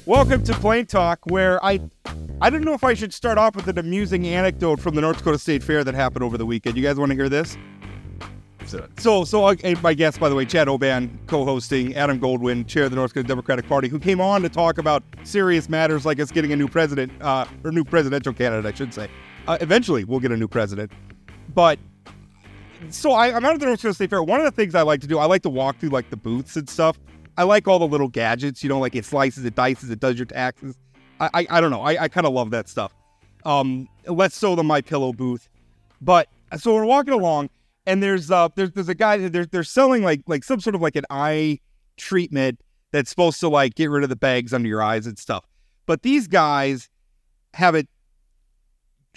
Welcome to Plain Talk, where I don't know if I should start off with an amusing anecdote from the North Dakota State Fair that happened over the weekend. You guys want to hear this? So my guest, by the way, Chad Oban, co-hosting, Adam Goldwyn, chair of the North Dakota Democratic Party, who came on to talk about serious matters like us getting a new president, or new presidential candidate, I should say. Eventually, we'll get a new president. But, so I'm out at the North Dakota State Fair. One of the things I like to do, I like to walk through, like, the booths and stuff. I like all the little gadgets, you know, like it slices, it dices, it does your taxes. I don't know. I kind of love that stuff. Less so than my pillow booth. But, so we're walking along, and there's a guy, they're selling like some sort of like an eye treatment that's supposed to like get rid of the bags under your eyes and stuff. But these guys have it,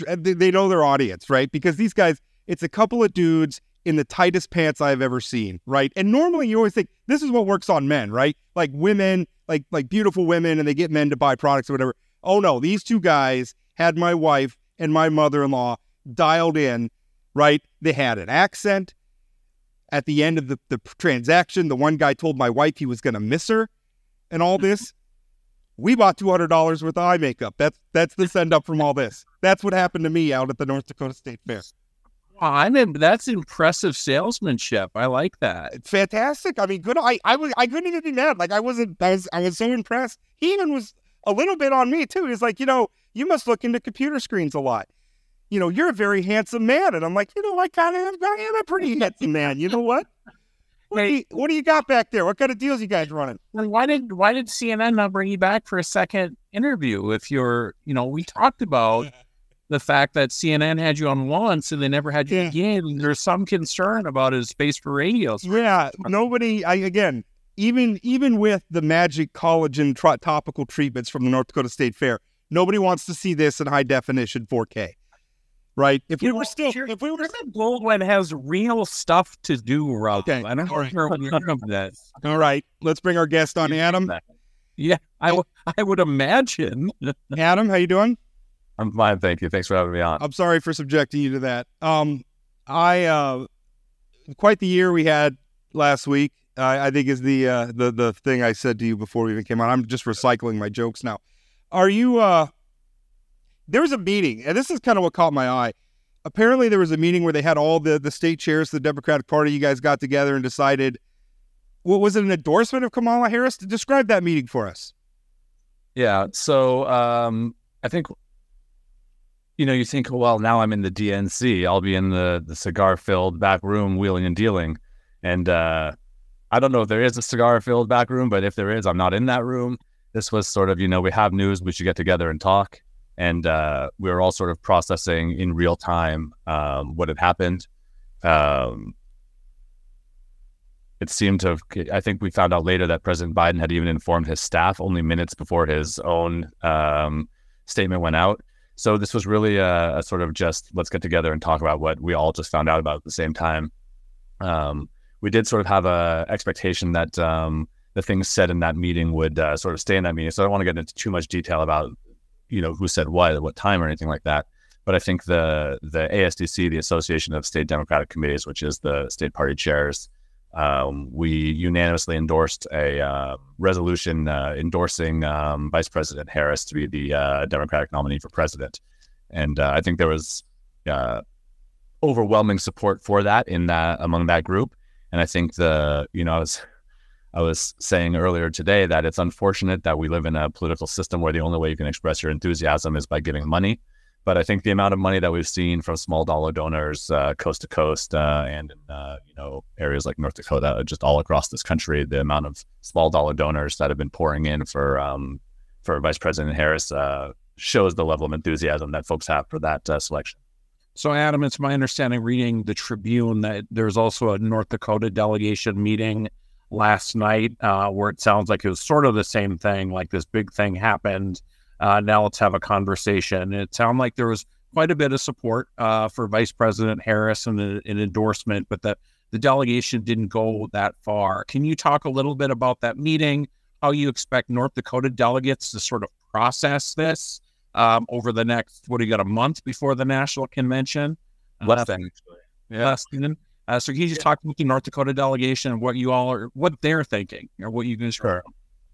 they know their audience, right? Because these guys, it's a couple of dudes in the tightest pants I've ever seen, right? And normally you always think this is what works on men, right? Like women, like beautiful women, and they get men to buy products or whatever. Oh no, these two guys had my wife and my mother-in-law dialed in, right? They had an accent. At the end of the transaction, the one guy told my wife he was going to miss her and all this. We bought $200 worth of eye makeup. That's the send up from all this. That's what happened to me out at the North Dakota State Fair. That's impressive salesmanship. I like that. It's fantastic. I mean, good. I couldn't even be mad. Like I was so impressed. He even was a little bit on me too. He's like, you know, you must look into computer screens a lot. You know, you're a very handsome man. And I'm like, you know, I am a pretty handsome man. You know what? What do you got back there? What kind of deals you guys running? And why did CNN not bring you back for a second interview? If you're, you know, we talked about the fact that CNN had you on once and they never had you again. There's some concern about his space for radios. Yeah, nobody. Even with the magic collagen topical treatments from the North Dakota State Fair, nobody wants to see this in high definition 4K. Right? Goldwyn has real stuff to do, Rob. Okay. I don't know that. All right. Let's bring our guest on, Adam. Yeah, I would imagine. Adam, how you doing? I'm fine, thank you. Thanks for having me on. I'm sorry for subjecting you to that. Quite the year we had last week. I think is the thing I said to you before we even came on. I'm just recycling my jokes now. Are you? There was a meeting, and this is kind of what caught my eye. Apparently, there was a meeting where they had all the state chairs of the Democratic Party. You guys got together and decided. What was it? An endorsement of Kamala Harris? To describe that meeting for us. Yeah. So I think. You know, you think, well, now I'm in the DNC. I'll be in the cigar-filled back room wheeling and dealing. And I don't know if there is a cigar-filled back room, but if there is, I'm not in that room. This was sort of, you know, we have news, we should get together and talk. And we were all sort of processing in real time what had happened. It seemed to have, I think we found out later that President Biden had even informed his staff only minutes before his own statement went out. So this was really a sort of just, let's get together and talk about what we all just found out about at the same time. We did sort of have a expectation that the things said in that meeting would sort of stay in that meeting. So I don't want to get into too much detail about, you know, who said what at what time or anything like that. But I think the ASDC, the Association of State Democratic Committees, which is the state party chairs, we unanimously endorsed a resolution endorsing Vice President Harris to be the Democratic nominee for president. And I think there was overwhelming support for that among that group. And I think I was saying earlier today that it's unfortunate that we live in a political system where the only way you can express your enthusiasm is by giving money. But I think the amount of money that we've seen from small dollar donors coast to coast and in areas like North Dakota, just all across this country, the amount of small dollar donors that have been pouring in for Vice President Harris shows the level of enthusiasm that folks have for that selection. So, Adam, it's my understanding, reading the Tribune, that there's also a North Dakota delegation meeting last night where it sounds like it was sort of the same thing, like this big thing happened. Now let's have a conversation. It sounded like there was quite a bit of support for Vice President Harris and an endorsement, but the delegation didn't go that far. Can you talk a little bit about that meeting, how you expect North Dakota delegates to sort of process this over the next, what do you got, a month before the national convention? Less than, actually. Yeah. So can you just talk about the North Dakota delegation and what they're thinking or what you can share?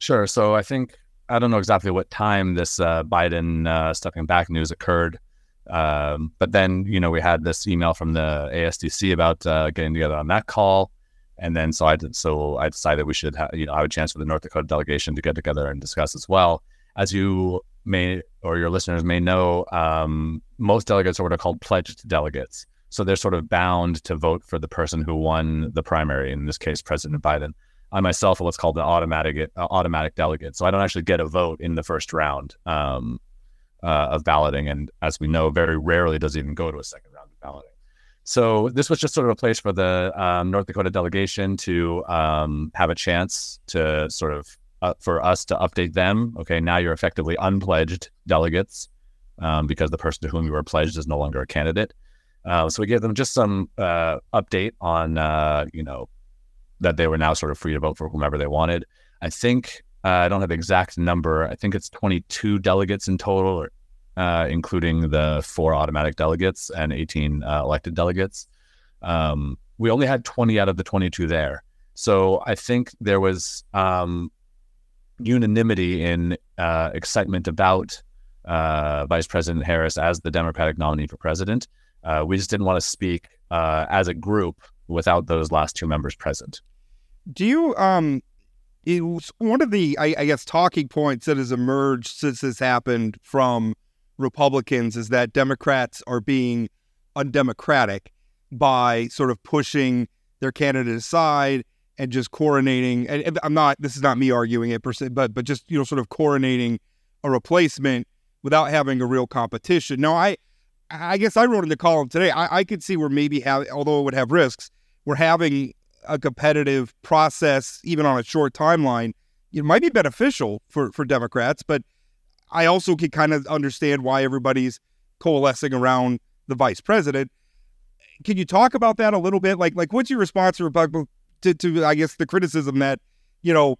Sure. So I think I don't know exactly what time this Biden stepping back news occurred. But then, we had this email from the ASDC about getting together on that call. And then so I decided we should have a chance for the North Dakota delegation to get together and discuss as well. As you may, or your listeners may know, most delegates are what are called pledged delegates. So they're sort of bound to vote for the person who won the primary, in this case, President Biden. I myself are what's called an automatic delegate. So I don't actually get a vote in the first round of balloting. And as we know, very rarely does it even go to a second round of balloting. So this was just sort of a place for the North Dakota delegation to have a chance to sort of, for us to update them. Okay, now you're effectively unpledged delegates because the person to whom you were pledged is no longer a candidate. So we gave them just some update on, that they were now sort of free to vote for whomever they wanted. I think, I don't have the exact number. I think it's 22 delegates in total, including the 4 automatic delegates and 18 elected delegates. We only had 20 out of the 22 there. So I think there was unanimity in excitement about Vice President Harris as the Democratic nominee for president. We just didn't want to speak as a group without those last 2 members present. Do you, it was one of the, I guess, talking points that has emerged since this happened from Republicans is that Democrats are being undemocratic by sort of pushing their candidate aside and just coronating, and this is not me arguing it per se, but just, sort of coronating a replacement without having a real competition. Now, I guess I wrote in the column today, I could see where maybe, although it would have risks, we're having a competitive process, even on a short timeline. It might be beneficial for Democrats, but I also can kind of understand why everybody's coalescing around the vice president. Can you talk about that a little bit? Like what's your response to I guess, the criticism that, you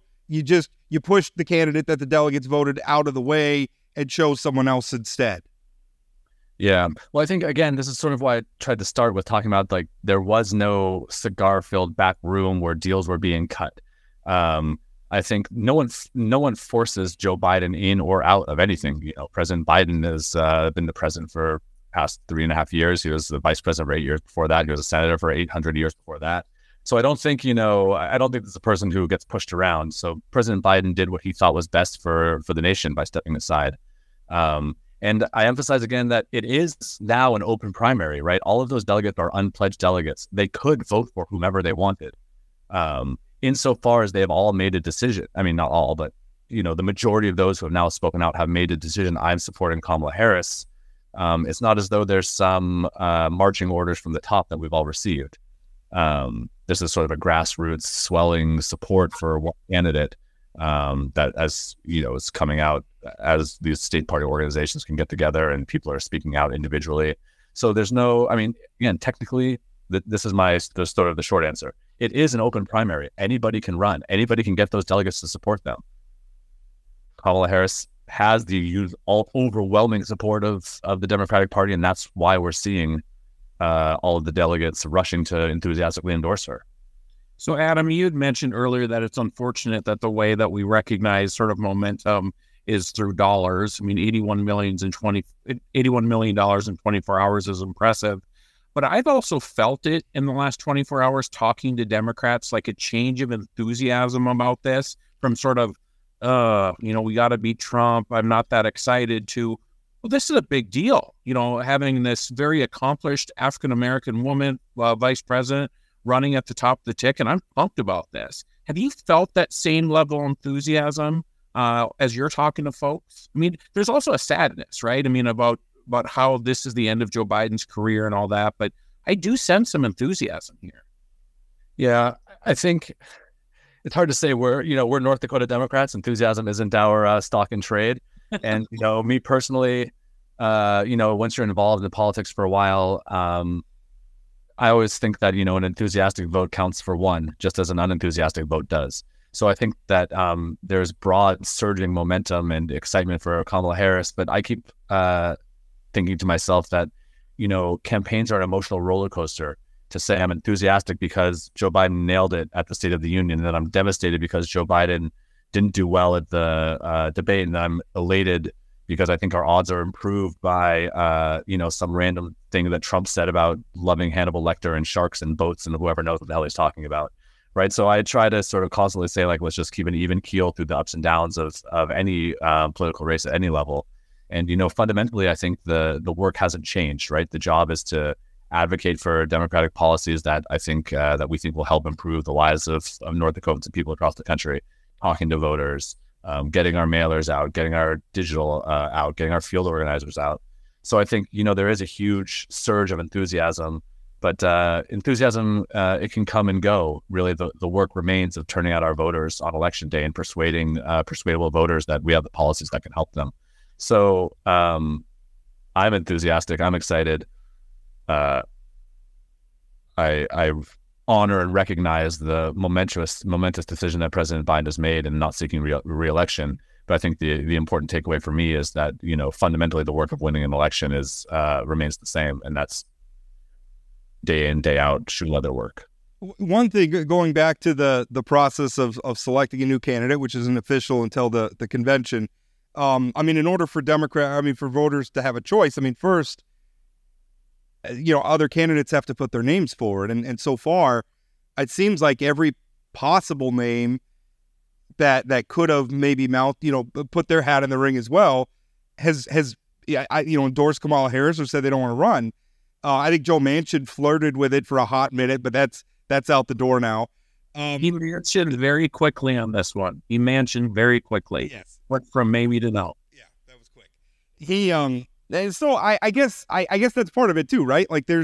push the candidate that the delegates voted out of the way and chose someone else instead? Yeah. Well, I think, again, this is sort of why I tried to start with talking about, there was no cigar-filled back room where deals were being cut. I think no one forces Joe Biden in or out of anything. President Biden has been the president for past 3.5 years. He was the vice president for 8 years before that. He was a senator for 800 years before that. So I don't think, I don't think this is a person who gets pushed around. So President Biden did what he thought was best for the nation by stepping aside. And I emphasize again that it is now an open primary, right? All of those delegates are unpledged delegates. They could vote for whomever they wanted. Insofar as they have all made a decision. I mean, not all, but, the majority of those who have now spoken out have made a decision. I'm supporting Kamala Harris. It's not as though there's some marching orders from the top that we've all received. This is sort of a grassroots swelling support for one candidate that, as is coming out as these state party organizations can get together and people are speaking out individually. So there's no, again, technically, this is the sort of the short answer. It is an open primary. Anybody can run. Anybody can get those delegates to support them. Kamala Harris has the overwhelming support of the Democratic Party, and that's why we're seeing all of the delegates rushing to enthusiastically endorse her. So, Adam, you had mentioned earlier that it's unfortunate that the way that we recognize sort of momentum is through dollars. $81 million in 24 hours is impressive. But I've also felt it in the last 24 hours talking to Democrats, like a change of enthusiasm about this from sort of, we got to beat Trump, I'm not that excited, to, well, this is a big deal. Having this very accomplished African-American woman, vice president, running at the top of the ticket, and I'm pumped about this. Have you felt that same level of enthusiasm as you're talking to folks? There's also a sadness, right? About how this is the end of Joe Biden's career and all that, but I do sense some enthusiasm here. Yeah, I think it's hard to say. We're North Dakota Democrats. Enthusiasm isn't our stock in trade. And, me personally, once you're involved in politics for a while, I always think that, an enthusiastic vote counts for one, just as an unenthusiastic vote does. So I think that there's broad surging momentum and excitement for Kamala Harris, but I keep thinking to myself that, campaigns are an emotional roller coaster. To say I'm enthusiastic because Joe Biden nailed it at the State of the Union, and that I'm devastated because Joe Biden didn't do well at the debate, and I'm elated because I think our odds are improved by, some random thing that Trump said about loving Hannibal Lecter and sharks and boats and whoever knows what the hell he's talking about, right? So I try to sort of constantly say, like, let's just keep an even keel through the ups and downs of any political race at any level. And, fundamentally, I think the work hasn't changed, right? The job is to advocate for democratic policies that I think that we think will help improve the lives of North Dakotans and people across the country, talking to voters, getting our mailers out, getting our digital out, getting our field organizers out. So I think, there is a huge surge of enthusiasm, but enthusiasm, it can come and go. Really, the work remains of turning out our voters on election day and persuading persuadable voters that we have the policies that can help them. So I'm enthusiastic. I'm excited. I honor and recognize the momentous decision that President Biden has made in not seeking re-election. But I think the important takeaway for me is that, fundamentally the work of winning an election remains the same, and that's day in, day out, shoe leather work. One thing, going back to the process of selecting a new candidate, which isn't official until the convention. In order for for voters to have a choice, first, other candidates have to put their names forward. And so far, it seems like every possible name that could have maybe put their hat in the ring as well has endorsed Kamala Harris or said they don't want to run. I think Joe Manchin flirted with it for a hot minute, but that's out the door now. He mentioned very quickly on this one. He mentioned very quickly. Yes. Went from maybe to no. Yeah, that was quick. He and so I guess that's part of it too, right? Like there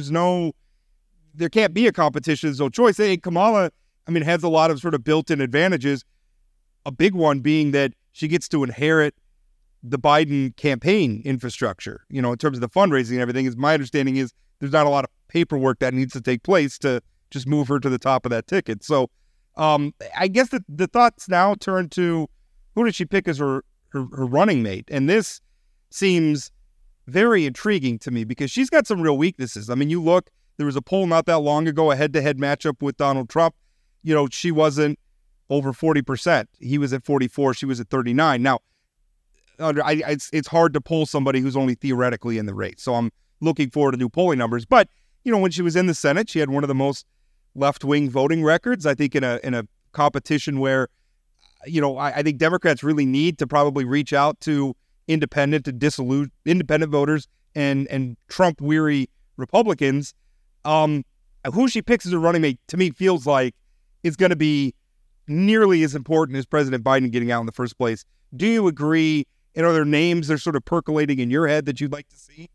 can't be a competition, there's no choice. Hey, Kamala, has a lot of sort of built-in advantages. A big one being that she gets to inherit the Biden campaign infrastructure, in terms of the fundraising and everything. My understanding is there's not a lot of paperwork that needs to take place to just move her to the top of that ticket. So I guess the thoughts now turn to who did she pick as her running mate? And this seems very intriguing to me because she's got some real weaknesses. You look, there was a poll not that long ago, a head-to-head matchup with Donald Trump. She wasn't over 40%. He was at 44. She was at 39. Now, it's hard to poll somebody who's only theoretically in the race. So I'm looking forward to new polling numbers. But, when she was in the Senate, she had one of the most left-wing voting records, I think, in a competition where, I think Democrats really need to probably reach out to independent voters and Trump-weary Republicans. Who she picks as a running mate, to me, feels like is going to be nearly as important as President Biden getting out in the first place. Do you agree? And are there names that are sort of percolating in your head that you'd like to see?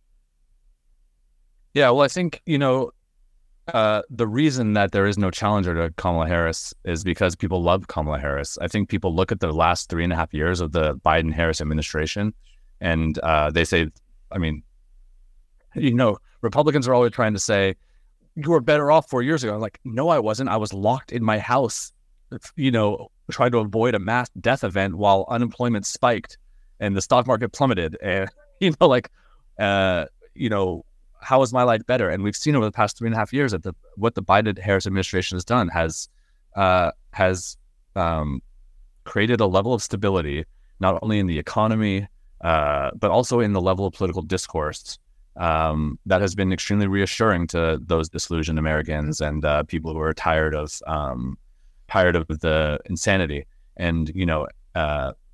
Yeah, well, I think, the reason that there is no challenger to Kamala Harris is because people love Kamala Harris. I think people look at the last 3.5 years of the Biden-Harris administration and they say, Republicans are always trying to say, you were better off 4 years ago. I'm like, no, I wasn't. I was locked in my house, trying to avoid a mass death event while unemployment spiked and the stock market plummeted. And, how is my life better? And we've seen over the past 3.5 years that what the Biden-Harris administration has done has created a level of stability, not only in the economy, but also in the level of political discourse that has been extremely reassuring to those disillusioned Americans and people who are tired of the insanity. And,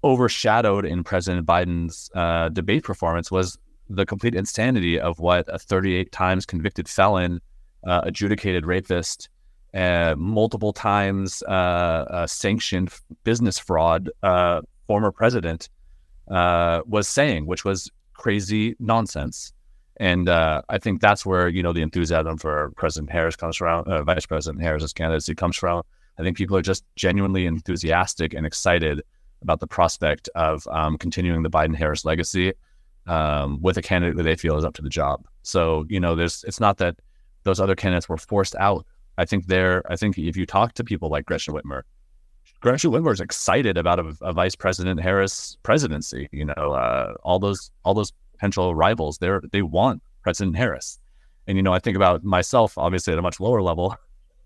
overshadowed in President Biden's debate performance was the complete insanity of what a 38 times convicted felon, adjudicated rapist, multiple times sanctioned business fraud former president was saying, which was crazy nonsense. And I think that's where, the enthusiasm for President Harris comes from, Vice President Harris's candidacy comes from. I think people are just genuinely enthusiastic and excited about the prospect of continuing the Biden-Harris legacy with a candidate that they feel is up to the job. So, it's not that those other candidates were forced out. I think if you talk to people like Gretchen Whitmer is excited about a Vice President Harris presidency. All those potential rivals, they want President Harris. And, I think about myself, obviously at a much lower level,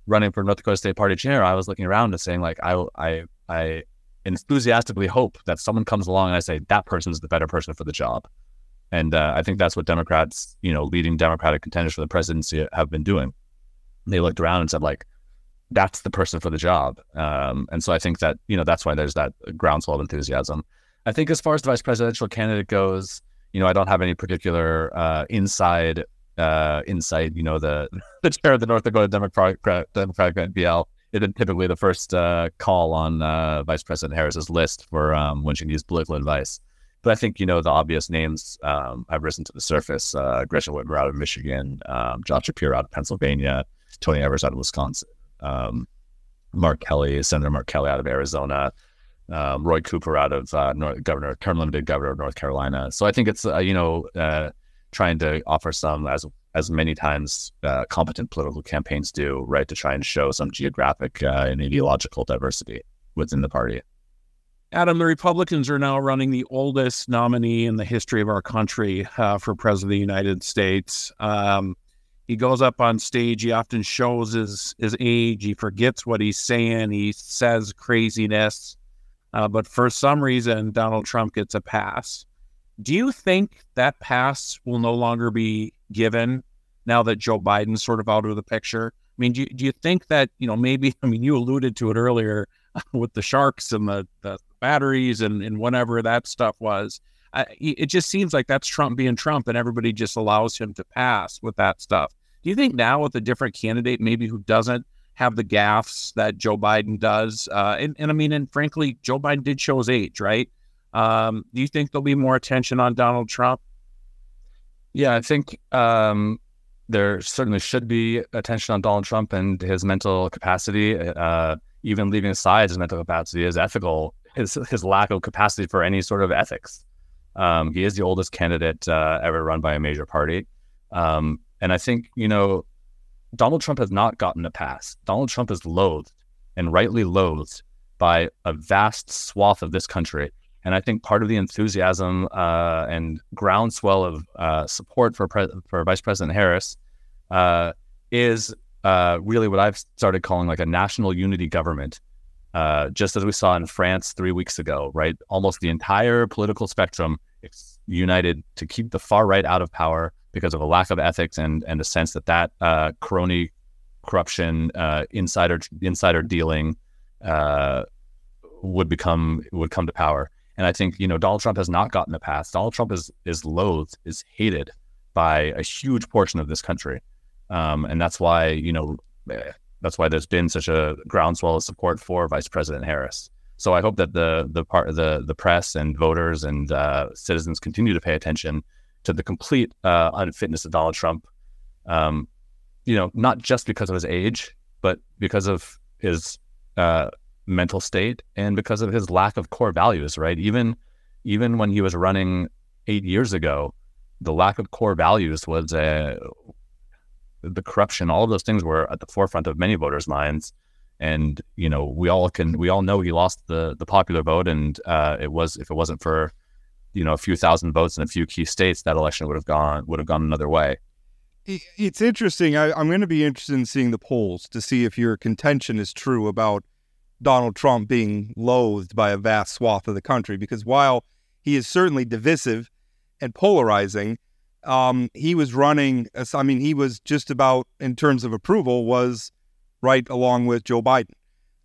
running for North Dakota State Party chair. I was looking around and saying, like, I enthusiastically hope that someone comes along and I say, that person is the better person for the job. And I think that's what Democrats, leading Democratic contenders for the presidency have been doing. They looked around and said, like, that's the person for the job. And so I think that, that's why there's that groundswell of enthusiasm. I think as far as the vice presidential candidate goes, I don't have any particular insight. The chair of the North Dakota Democratic-NPL is typically the first call on Vice President Harris's list for when she needs political advice. But I think, the obvious names have risen to the surface. Gretchen Whitmer out of Michigan, Josh Shapiro out of Pennsylvania, Tony Evers out of Wisconsin, Senator Mark Kelly out of Arizona, Roy Cooper out of term limited governor of North Carolina. So I think it's, trying to offer some, as many times competent political campaigns do, right, to try and show some geographic and ideological diversity within the party. Adam, the Republicans are now running the oldest nominee in the history of our country for President of the United States. He goes up on stage. He often shows his age. He forgets what he's saying. He says craziness. But for some reason, Donald Trump gets a pass. Do you think that pass will no longer be given now that Joe Biden's sort of out of the picture? I mean, do you think that, maybe, you alluded to it earlier with the sharks and the batteries and whatever that stuff was. It just seems like that's Trump being Trump and everybody just allows him to pass with that stuff. Do you think now with a different candidate, maybe who doesn't have the gaffes that Joe Biden does, and frankly, Joe Biden did show his age, right? Do you think there'll be more attention on Donald Trump? Yeah, I think there certainly should be attention on Donald Trump and his mental capacity, even leaving aside his mental capacity, his lack of capacity for any sort of ethics. He is the oldest candidate ever run by a major party. And I think, Donald Trump has not gotten a pass. Donald Trump is loathed, and rightly loathed, by a vast swath of this country. And I think part of the enthusiasm and groundswell of support for Vice President Harris is really what I've started calling like a national unity government, just as we saw in France 3 weeks ago, right? Almost the entire political spectrum united to keep the far right out of power because of a lack of ethics and a sense that crony corruption, insider dealing would come to power. And I think, Donald Trump has not gotten a pass. Donald Trump is loathed, is hated by a huge portion of this country. And that's why, there's been such a groundswell of support for Vice President Harris. So I hope that the press and voters and citizens continue to pay attention to the complete unfitness of Donald Trump, not just because of his age, but because of his mental state and because of his lack of core values, right? Even when he was running 8 years ago, the lack of core values was the corruption. All of those things were at the forefront of many voters' minds. And, we all know he lost the popular vote. And if it wasn't for, a few thousand votes in a few key states, that election would have gone another way. It's interesting. I'm going to be interested in seeing the polls to see if your contention is true about Donald Trump being loathed by a vast swath of the country, because while he is certainly divisive and polarizing, he was running, he was just about, in terms of approval, was right along with Joe Biden.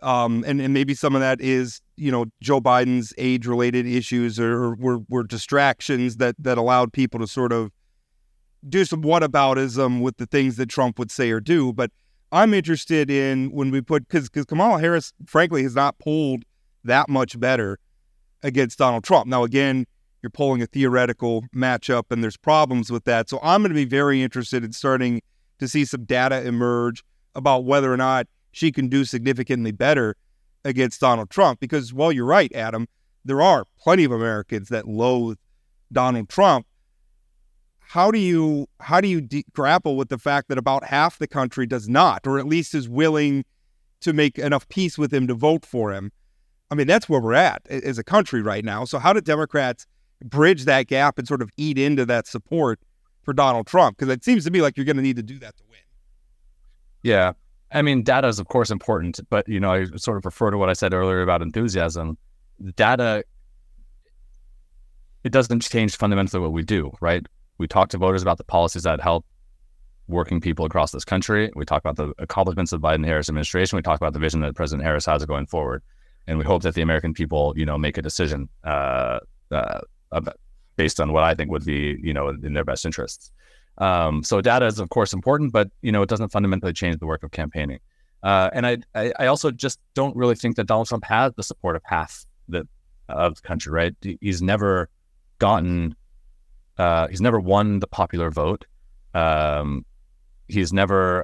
And maybe some of that is, Joe Biden's age-related issues or were distractions that allowed people to sort of do some whataboutism with the things that Trump would say or do. But I'm interested in when we because Kamala Harris, frankly, has not polled that much better against Donald Trump. Now, again, you're polling a theoretical matchup, and there's problems with that. So I'm going to be very interested in starting to see some data emerge about whether or not she can do significantly better against Donald Trump. Because, well, you're right, Adam, there are plenty of Americans that loathe Donald Trump. How do you grapple with the fact that about half the country does not, or at least is willing to make enough peace with him to vote for him? I mean, that's where we're at as a country right now. So how do Democrats bridge that gap and sort of eat into that support for Donald Trump? Because it seems to me like you're going to need to do that to win. Yeah. I mean, data is, of course, important, but, I sort of refer to what I said earlier about enthusiasm. data, it doesn't change fundamentally what we do, right? We talk to voters about the policies that help working people across this country. We talk about the accomplishments of the Biden-Harris administration. We talk about the vision that President Harris has going forward. And we hope that the American people, make a decision based on what I think would be, in their best interests. So data is, of course, important, but, it doesn't fundamentally change the work of campaigning. And I also just don't really think that Donald Trump has the support of half of the country, right? He's never won the popular vote. He's never,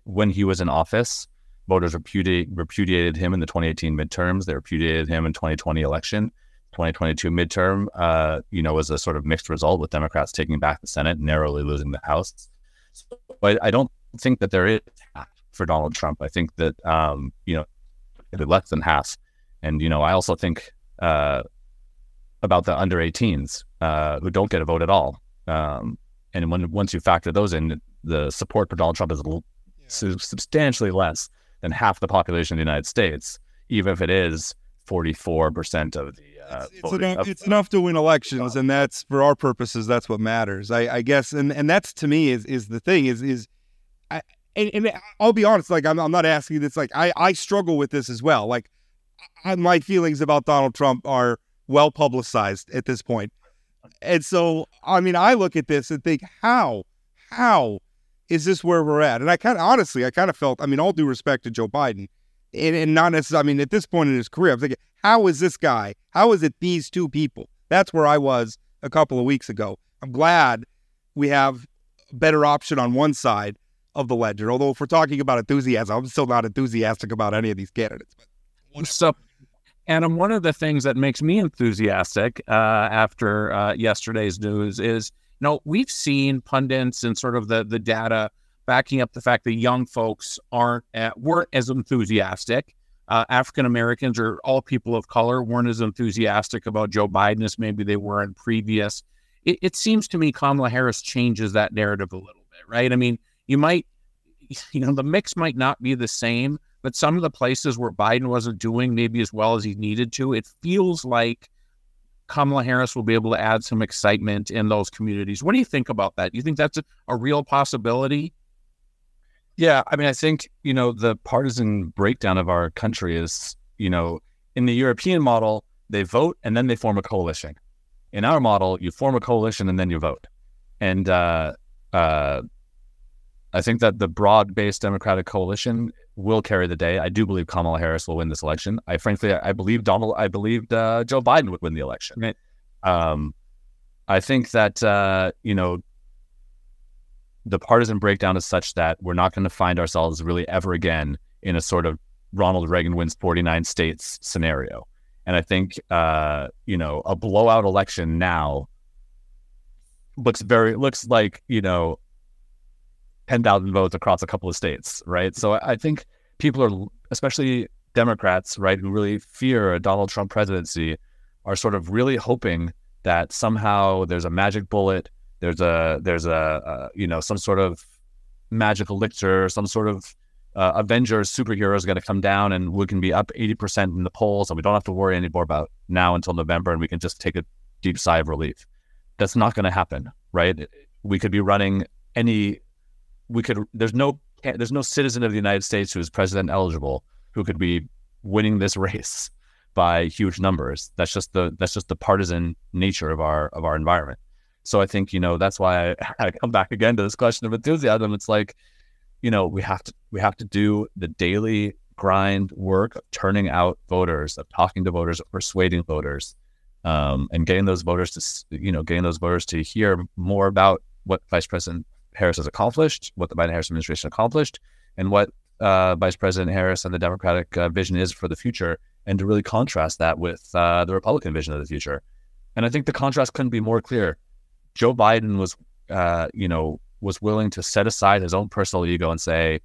when he was in office, voters repudiated him in the 2018 midterms. They repudiated him in 2020 election. 2022 midterm, was a sort of mixed result with Democrats taking back the Senate, narrowly losing the House. But I don't think that there is half for Donald Trump. I think that, less than half. And, I also think about the under 18s who don't get a vote at all. And once you factor those in, the support for Donald Trump is substantially less than half the population of the United States, even if it is 44% of the it's enough to win elections, and that's, for our purposes, that's what matters, I guess. And that's, to me, is the thing and I'll be honest, like, I'm not asking this, like, I struggle with this as well. Like, my feelings about Donald Trump are well publicized at this point. And so, I mean, I look at this and think, how is this where we're at? And I kind of felt, I mean, all due respect to Joe Biden, and not necessarily, I mean, at this point in his career, I'm thinking, how is this guy? How is it these two people? That's where I was a couple of weeks ago. I'm glad we have a better option on one side of the ledger. Although if we're talking about enthusiasm, I'm still not enthusiastic about any of these candidates. So, Adam, one of the things that makes me enthusiastic after yesterday's news is, we've seen pundits and sort of the data backing up the fact that young folks weren't as enthusiastic. African Americans or all people of color weren't as enthusiastic about Joe Biden as maybe they were in previous. It seems to me Kamala Harris changes that narrative a little bit, right? I mean, the mix might not be the same, but some of the places where Biden wasn't doing maybe as well as he needed to, it feels like Kamala Harris will be able to add some excitement in those communities. What do you think about that? Do you think that's a real possibility? Yeah, I mean, I think, the partisan breakdown of our country is, in the European model, they vote and then they form a coalition. In our model, you form a coalition and then you vote. And I think that the broad-based Democratic coalition will carry the day. I do believe Kamala Harris will win this election. I believed Joe Biden would win the election. Right. I think that, the partisan breakdown is such that we're not going to find ourselves really ever again in a sort of Ronald Reagan wins 49 states scenario. And I think, a blowout election now looks like, 10,000 votes across a couple of states, right? So I think people are, especially Democrats, right, who really fear a Donald Trump presidency, are sort of really hoping that somehow there's a magic bullet, there's some sort of magic elixir, some sort of Avengers superhero is going to come down and we can be up 80% in the polls and we don't have to worry anymore about now until November and we can just take a deep sigh of relief. That's not going to happen, right? We could be running there's no citizen of the United States who is president eligible who could be winning this race by huge numbers. That's just the partisan nature of our environment. So I think, that's why I come back again to this question of enthusiasm. It's like, we have to do the daily grind work of turning out voters, of talking to voters, of persuading voters, and getting those voters to hear more about what Vice President Harris has accomplished, what the Biden-Harris administration accomplished, and what Vice President Harris and the Democratic vision is for the future, and to really contrast that with the Republican vision of the future. And I think the contrast couldn't be more clear. Joe Biden was willing to set aside his own personal ego and say,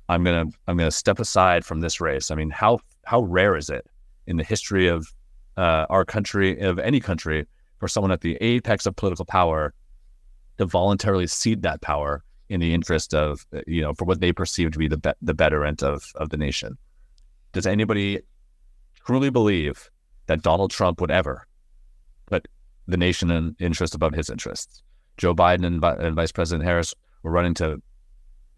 I'm gonna step aside from this race. I mean, how rare is it in the history of our country, of any country, for someone at the apex of political power to voluntarily cede that power in the interest of, for what they perceive to be the betterment of the nation? Does anybody truly believe that Donald Trump would ever put the nation in interest above his interests. Joe Biden and Vice President Harris were running to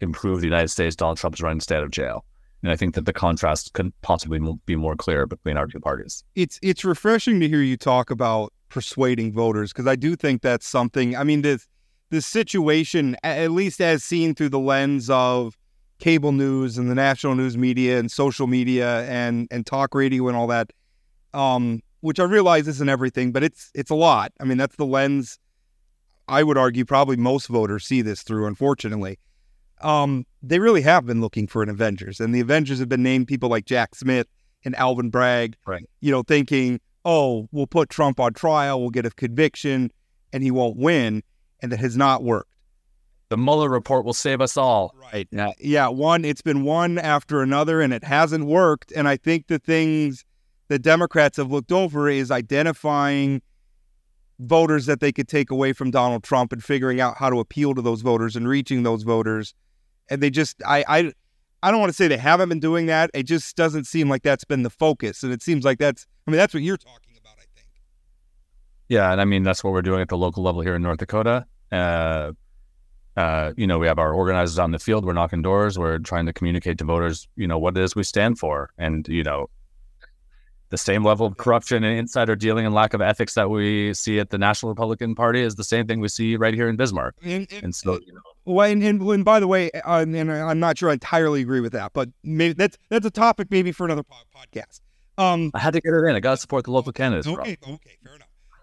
improve the United States. Donald Trump is running to stay out of jail. And I think that the contrast could possibly be more clear between our two parties. It's refreshing to hear you talk about persuading voters, because I do think that's something. I mean, this situation, at least as seen through the lens of cable news and the national news media and social media and talk radio and all that, which I realize isn't everything, but it's a lot. I mean, that's the lens I would argue probably most voters see this through, unfortunately. They really have been looking for an Avengers, and the Avengers have been named people like Jack Smith and Alvin Bragg, right? Thinking, oh, we'll put Trump on trial, we'll get a conviction, and he won't win, and that has not worked. The Mueller report will save us all. Right. Yeah. It's been one after another, and it hasn't worked. And I think the things that Democrats have looked over is identifying voters that they could take away from Donald Trump and figuring out how to appeal to those voters and reaching those voters. And they just, I don't want to say they haven't been doing that. It just doesn't seem like that's been the focus. And it seems like that's what you're talking about, I think. Yeah. And I mean, that's what we're doing at the local level here in North Dakota. We have our organizers on the field. We're knocking doors. We're trying to communicate to voters, what it is we stand for. And, the same level of corruption and insider dealing and lack of ethics that we see at the National Republican Party is the same thing we see right here in Bismarck. And so, Well, and by the way, and I'm not sure I entirely agree with that, but maybe that's a topic maybe for another podcast. I had to get it in. I got to support the local candidates. Okay, fair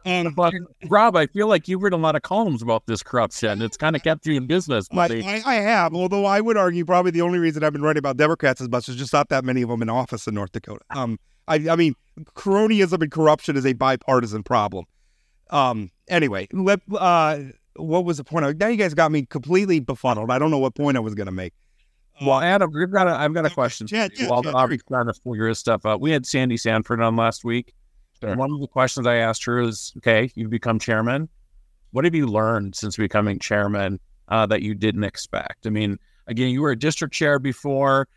enough. But Rob, I feel like you've written a lot of columns about this corruption. It's kind of kept you in business. I have, although I would argue probably the only reason I've been writing about Democrats as much is just not that many of them in office in North Dakota. I mean, cronyism and corruption is a bipartisan problem. Anyway, what was the point? Now you guys got me completely befuddled. I don't know what point I was going to make. Well, Adam, I've got a question. While Bob's trying to figure his stuff out, we had Sandy Sanford on last week. Sure. One of the questions I asked her is, okay, you've become chairman. What have you learned since becoming chairman that you didn't expect? I mean, again, you were a district chair before,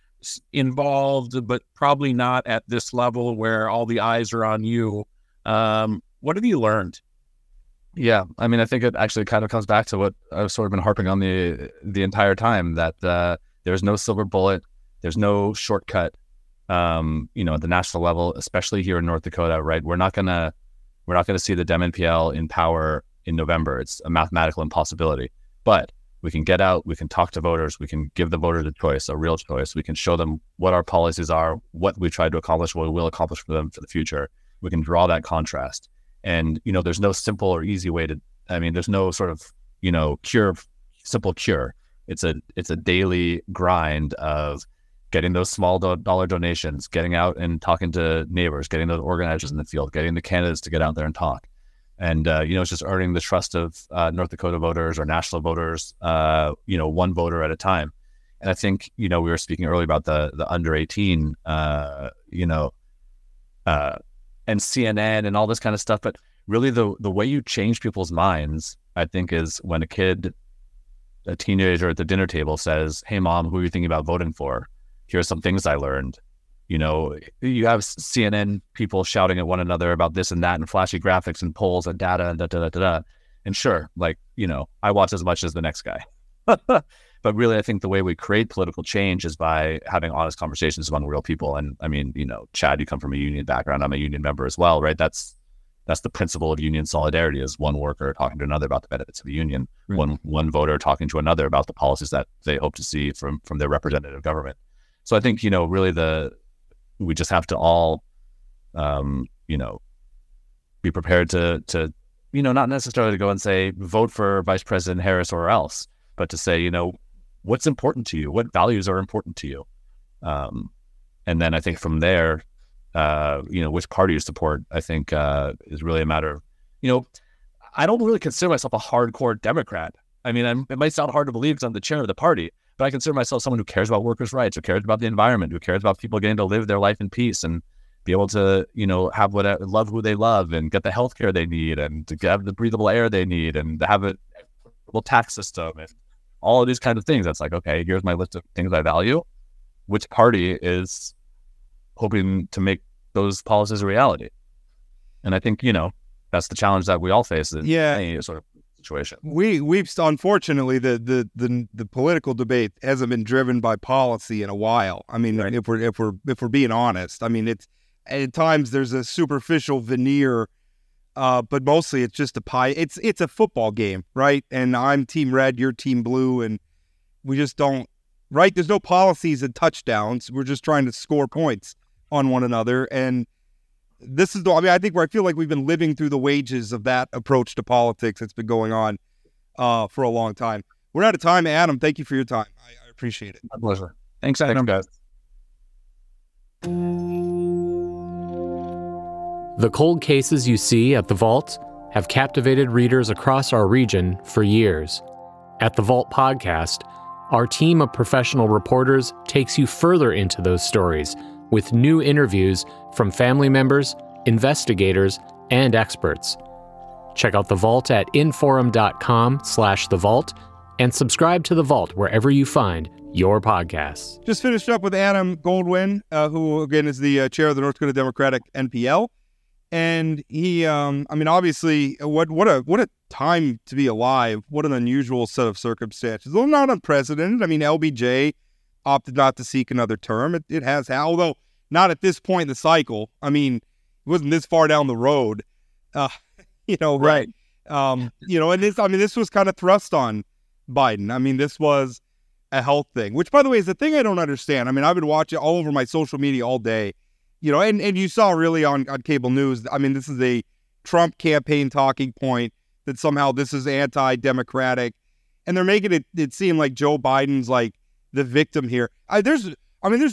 involved, but probably not at this level where all the eyes are on you. What have you learned? Yeah, I mean, I think it actually kind of comes back to what I've sort of been harping on the entire time, that there's no silver bullet, there's no shortcut. At the national level, especially here in North Dakota, right? We're not gonna see the Dem-NPL in power in November. It's a mathematical impossibility. But we can get out, we can talk to voters, we can give the voters a choice, a real choice. We can show them what our policies are, what we tried to accomplish, what we will accomplish for them for the future. We can draw that contrast. And, there's no simple or easy way there's no sort of, simple cure. It's a daily grind of getting those small dollar donations, getting out and talking to neighbors, getting those organizers in the field, getting the candidates to get out there and talk. And, it's just earning the trust of North Dakota voters or national voters, one voter at a time. And I think, we were speaking earlier about the under 18, and CNN and all this kind of stuff. But really the way you change people's minds, I think, is when a teenager at the dinner table says, "Hey, Mom, who are you thinking about voting for? Here's some things I learned." You have CNN people shouting at one another about this and that and flashy graphics and polls and data and da-da-da-da-da. And sure, I watch as much as the next guy. But really, I think the way we create political change is by having honest conversations among real people. And I mean, Chad, you come from a union background. I'm a union member as well, right? That's the principle of union solidarity, is one worker talking to another about the benefits of the union, right. One voter talking to another about the policies that they hope to see from their representative government. So I think, really we just have to all, be prepared to not necessarily to go and say, vote for Vice President Harris or else, but to say, what's important to you? What values are important to you? And then I think from there, which party you support, I think is really a matter of, I don't really consider myself a hardcore Democrat. I mean, it might sound hard to believe because I'm the chair of the party, but I consider myself someone who cares about workers' rights, who cares about the environment, who cares about people getting to live their life in peace and be able to, love who they love and get the healthcare they need and to have the breathable air they need and to have a equitable tax system and all of these kinds of things. That's like, okay, here's my list of things I value. Which party is hoping to make those policies a reality. And I think, that's the challenge that we all face in any sort of situation. We've unfortunately the political debate hasn't been driven by policy in a while. I mean, right. if we're being honest, I mean, it's at times there's a superficial veneer, but mostly it's just it's a football game, right? And I'm team red, you're team blue, and we just don't, right? There's no policies and touchdowns. We're just trying to score points on one another. And this is I feel like we've been living through the wages of that approach to politics that's been going on for a long time. We're out of time, Adam. Thank you for your time. I appreciate it. My pleasure. Thanks, Adam. Thanks, guys. The cold cases you see at The Vault have captivated readers across our region for years. At The Vault Podcast, our team of professional reporters takes you further into those stories with new interviews from family members, investigators, and experts. Check out The Vault at inforum.com/The Vault and subscribe to The Vault wherever you find your podcasts. Just finished up with Adam Goldwyn, who again is the chair of the North Dakota Democratic-NPL. And he, obviously, what a time to be alive. What an unusual set of circumstances. Well, not unprecedented. I mean, LBJ opted not to seek another term. It has, although not at this point in the cycle. I mean, it wasn't this far down the road, right. And this was kind of thrust on Biden. I mean, this was a health thing, which, by the way, is the thing I don't understand. I mean, I've been watching all over my social media all day, and you saw really on cable news. I mean, this is a Trump campaign talking point that somehow this is anti-democratic, and they're making it seem like Joe Biden's like the victim here. There's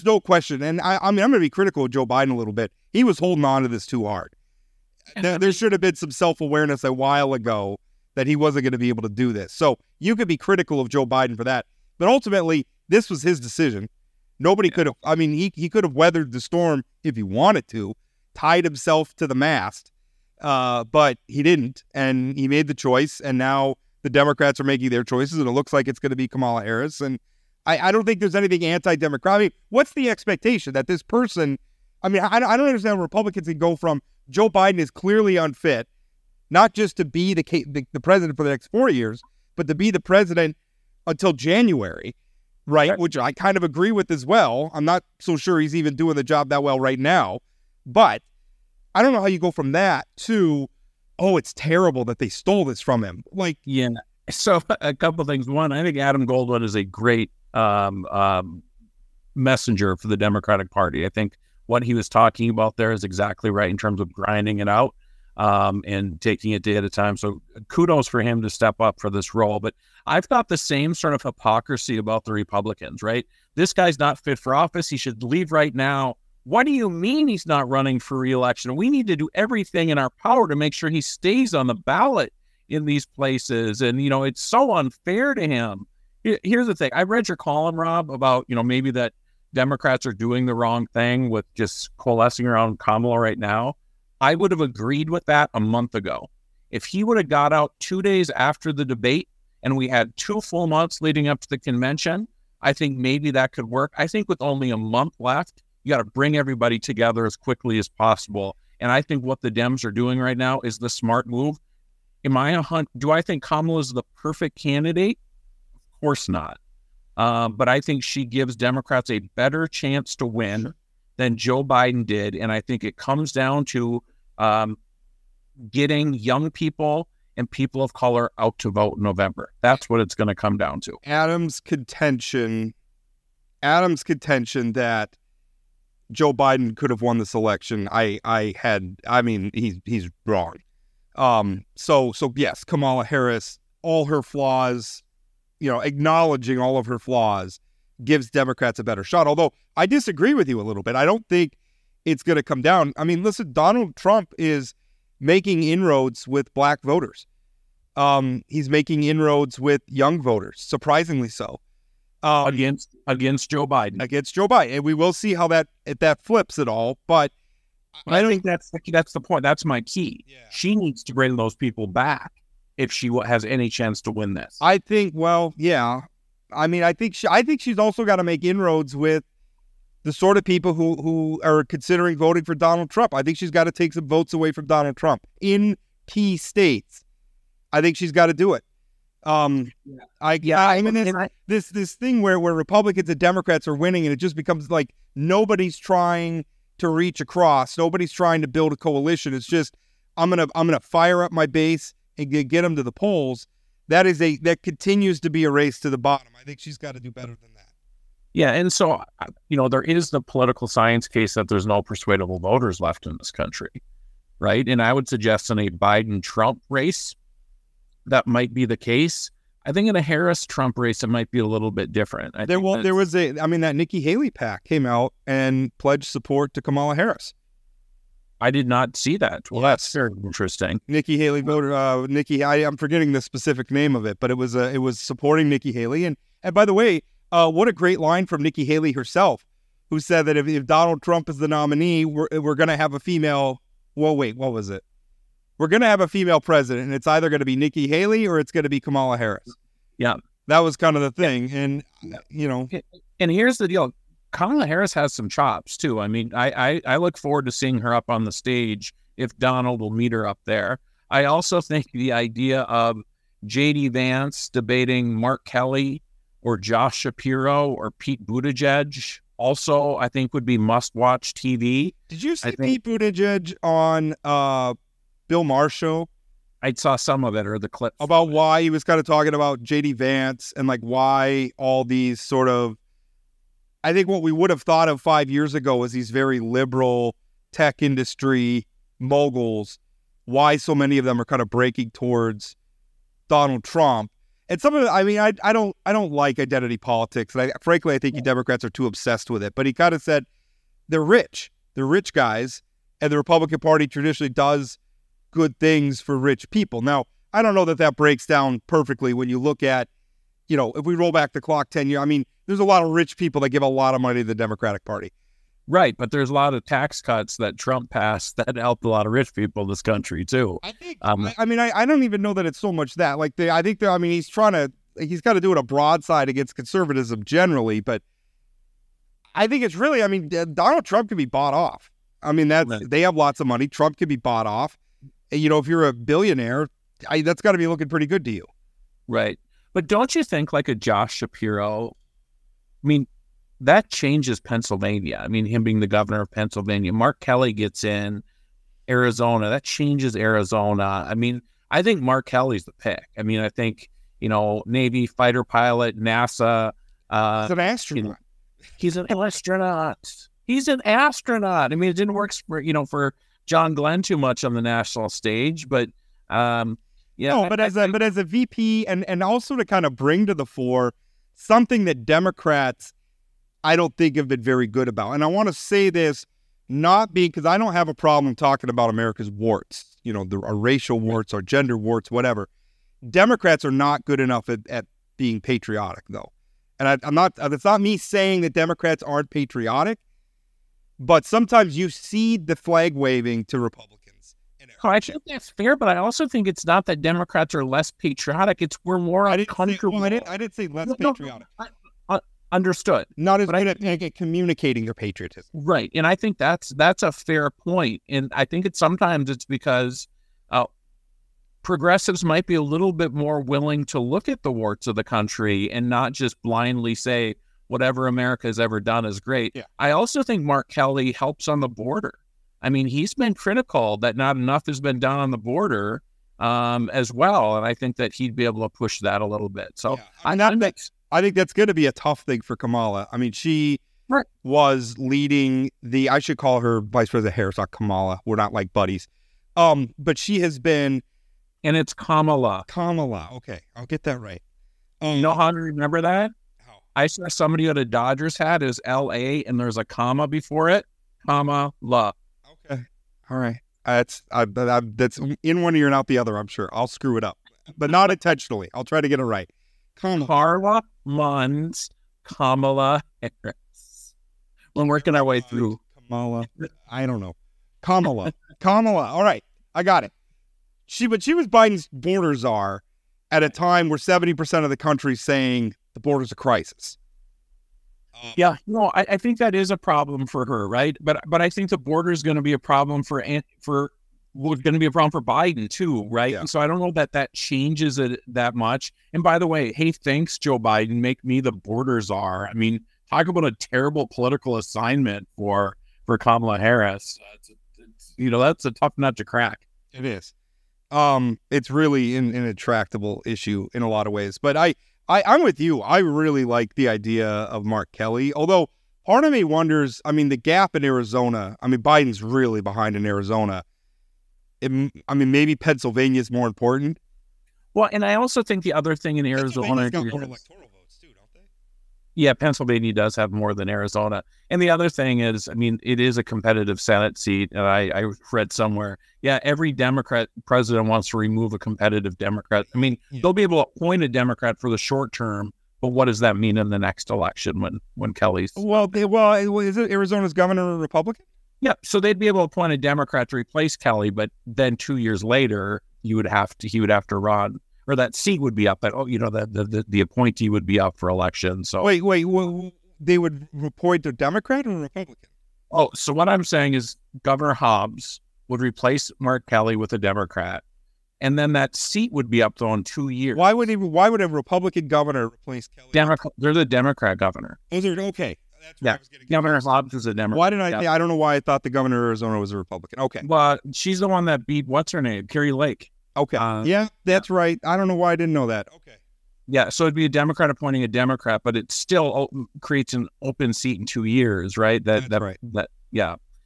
no question, and I'm going to be critical of Joe Biden a little bit. He was holding on to this too hard. There should have been some self-awareness a while ago that he wasn't going to be able to do this. So you could be critical of Joe Biden for that, but ultimately this was his decision. Nobody could have. I mean, he could have weathered the storm if he wanted to, tied himself to the mast, but he didn't, and he made the choice. And now the Democrats are making their choices, and it looks like it's going to be Kamala Harris. And I don't think there's anything anti-democratic. I mean, what's the expectation that this person, I don't understand how Republicans can go from Joe Biden is clearly unfit, not just to be the president for the next 4 years, but to be the president until January, right? Which I kind of agree with as well. I'm not so sure he's even doing the job that well right now, but I don't know how you go from that to, oh, it's terrible that they stole this from him. Like, yeah. So a couple of things. One, I think Adam Goldwyn is a great messenger for the Democratic Party. I think what he was talking about there is exactly right in terms of grinding it out and taking it day at a time. So kudos for him to step up for this role. But I've got the same sort of hypocrisy about the Republicans, right? This guy's not fit for office. He should leave right now. What do you mean he's not running for re-election? We need to do everything in our power to make sure he stays on the ballot in these places. And, it's so unfair to him. Here's the thing. I read your column, Rob, about, maybe that Democrats are doing the wrong thing with just coalescing around Kamala right now. I would have agreed with that a month ago. If he would have got out 2 days after the debate and we had 2 full months leading up to the convention, I think maybe that could work. I think with only a month left, you got to bring everybody together as quickly as possible. And I think what the Dems are doing right now is the smart move. Do I think Kamala is the perfect candidate? Of course not. But I think she gives Democrats a better chance to win than Joe Biden did. And I think it comes down to getting young people and people of color out to vote in November. That's what it's going to come down to. Adam's contention that Joe Biden could have won this election. He's wrong. So yes, Kamala Harris, all her flaws, acknowledging all of her flaws gives Democrats a better shot. Although I disagree with you a little bit. I don't think it's going to come down. I mean, listen, Donald Trump is making inroads with black voters. He's making inroads with young voters, surprisingly so. Against Joe Biden. Against Joe Biden. And we will see how that flips it all. But I think that's the point. That's my key. Yeah. She needs to bring those people back if she has any chance to win this. I think, well, yeah. I mean, I think she's also got to make inroads with the sort of people who are considering voting for Donald Trump. I think she's got to take some votes away from Donald Trump in key states. I think she's got to do it. This thing where Republicans and Democrats are winning, and it just becomes like nobody's trying to reach across, nobody's trying to build a coalition. It's just I'm gonna fire up my base and get them to the polls. That continues to be a race to the bottom. I think she's got to do better than that. Yeah, and so there is the political science case that there's no persuadable voters left in this country, right? And I would suggest in a Biden-Trump race, that might be the case. I think in a Harris-Trump race, it might be a little bit different. That Nikki Haley PAC came out and pledged support to Kamala Harris. I did not see that. Well, that's very interesting. Nikki Haley voted. I'm forgetting the specific name of it, but it was supporting Nikki Haley. And by the way, what a great line from Nikki Haley herself, who said that if Donald Trump is the nominee, we're going to have a female. Well, wait, what was it? We're going to have a female president, and it's either going to be Nikki Haley or it's going to be Kamala Harris. Yeah, that was kind of the thing, and And here's the deal. Kamala Harris has some chops, too. I mean, I look forward to seeing her up on the stage if Donald will meet her up there. I also think the idea of J.D. Vance debating Mark Kelly or Josh Shapiro or Pete Buttigieg also, I think, would be must-watch TV. Did you see Pete Buttigieg on Bill Maher's show? I saw some of it, or the clip. About why he was kind of talking about J.D. Vance and like why all these sort of, I think what we would have thought of 5 years ago was these very liberal tech industry moguls, why so many of them are kind of breaking towards Donald Trump. And some of it, I mean, I don't like identity politics. And frankly, I think you Democrats are too obsessed with it. But he kind of said they're rich guys, and the Republican Party traditionally does good things for rich people. Now, I don't know that breaks down perfectly when you look at, if we roll back the clock 10 years, I mean, there's a lot of rich people that give a lot of money to the Democratic Party. Right, but there's a lot of tax cuts that Trump passed that helped a lot of rich people in this country, too. I think, I don't even know that it's so much that. He's got to do it a broadside against conservatism generally, but I think it's really, Donald Trump can be bought off. They have lots of money. Trump can be bought off. If you're a billionaire, that's got to be looking pretty good to you. Right. But don't you think like a Josh Shapiro, that changes Pennsylvania. Him being the governor of Pennsylvania. Mark Kelly gets in Arizona. That changes Arizona. I think Mark Kelly's the pick. I think, Navy fighter pilot, NASA. He's an astronaut. He's an astronaut. He's an astronaut. It didn't work for John Glenn too much on the national stage, but as a VP and also to kind of bring to the fore something that Democrats, I don't think have been very good about. And I want to say this because I don't have a problem talking about America's warts, our racial warts, our gender warts, whatever. Democrats are not good enough at being patriotic, though. And it's not me saying that Democrats aren't patriotic, but sometimes you cede the flag waving to Republicans. I think that's fair, but I also think it's not that Democrats are less patriotic. It's we're more uncomfortable. I didn't say less patriotic. Understood. Not as good at communicating their patriotism. Right. And I think that's a fair point. And I think sometimes it's because progressives might be a little bit more willing to look at the warts of the country and not just blindly say whatever America has ever done is great. Yeah. I also think Mark Kelly helps on the border. He's been critical that not enough has been done on the border as well. And I think that he'd be able to push that a little bit. So yeah. I think that's going to be a tough thing for Kamala. She was leading I should call her Vice President Harris, not Kamala. We're not like buddies. But she has been. And it's Kamala. Kamala. Okay. I'll get that right. You know how to remember that? How? I saw somebody with a Dodgers hat. It was L.A. and there's a comma before it. Kamala. Okay. All right. That's in one ear and out the other, I'm sure. I'll screw it up. But not intentionally. I'll try to get it right. Carla Munns, Kamala Harris. We're working our way through. Kamala. I don't know. Kamala. All right. I got it. She was Biden's border czar at a time where 70% of the country is saying the border's a crisis. Yeah, no, I think that is a problem for her, right? But I think the border is going to be a problem for Biden too, right? Yeah. And so I don't know that changes it that much. And by the way, hey, thanks, Joe Biden, make me the border czar. I mean, talk about a terrible political assignment for Kamala Harris. That's a tough nut to crack. It is. It's really an intractable issue in a lot of ways. But I'm with you. I really like the idea of Mark Kelly, although part of me wonders, I mean, the gap in Arizona, I mean, Biden's really behind in Arizona. Maybe Pennsylvania is more important. Well, and I also think the other thing in Arizona, got more electoral votes too, don't they? Yeah, Pennsylvania does have more than Arizona. And the other thing is, I mean, it is a competitive Senate seat. And I read somewhere, every Democrat president wants to remove a competitive Democrat. I mean, they'll be able to appoint a Democrat for the short term, but what does that mean in the next election when Kelly's? Well, is it Arizona's governor a Republican? Yeah, so they'd be able to appoint a Democrat to replace Kelly, but then 2 years later, he would have to run, or that seat would be up. But the appointee would be up for election. So wait, they would appoint a Democrat or a Republican? Oh, so what I'm saying is Governor Hobbs would replace Mark Kelly with a Democrat, and then that seat would be up though in 2 years. Why would a Republican governor replace Kelly? They're the Democrat governor. Those are okay. That's what I was getting Governor Hobbs is a Democrat. Why did I don't know why I thought the governor of Arizona was a Republican. Okay. Well, she's the one that beat what's her name, Carrie Lake. Okay. That's right. I don't know why I didn't know that. Okay. Yeah, so it'd be a Democrat appointing a Democrat, but it still creates an open seat in 2 years, right? That's right.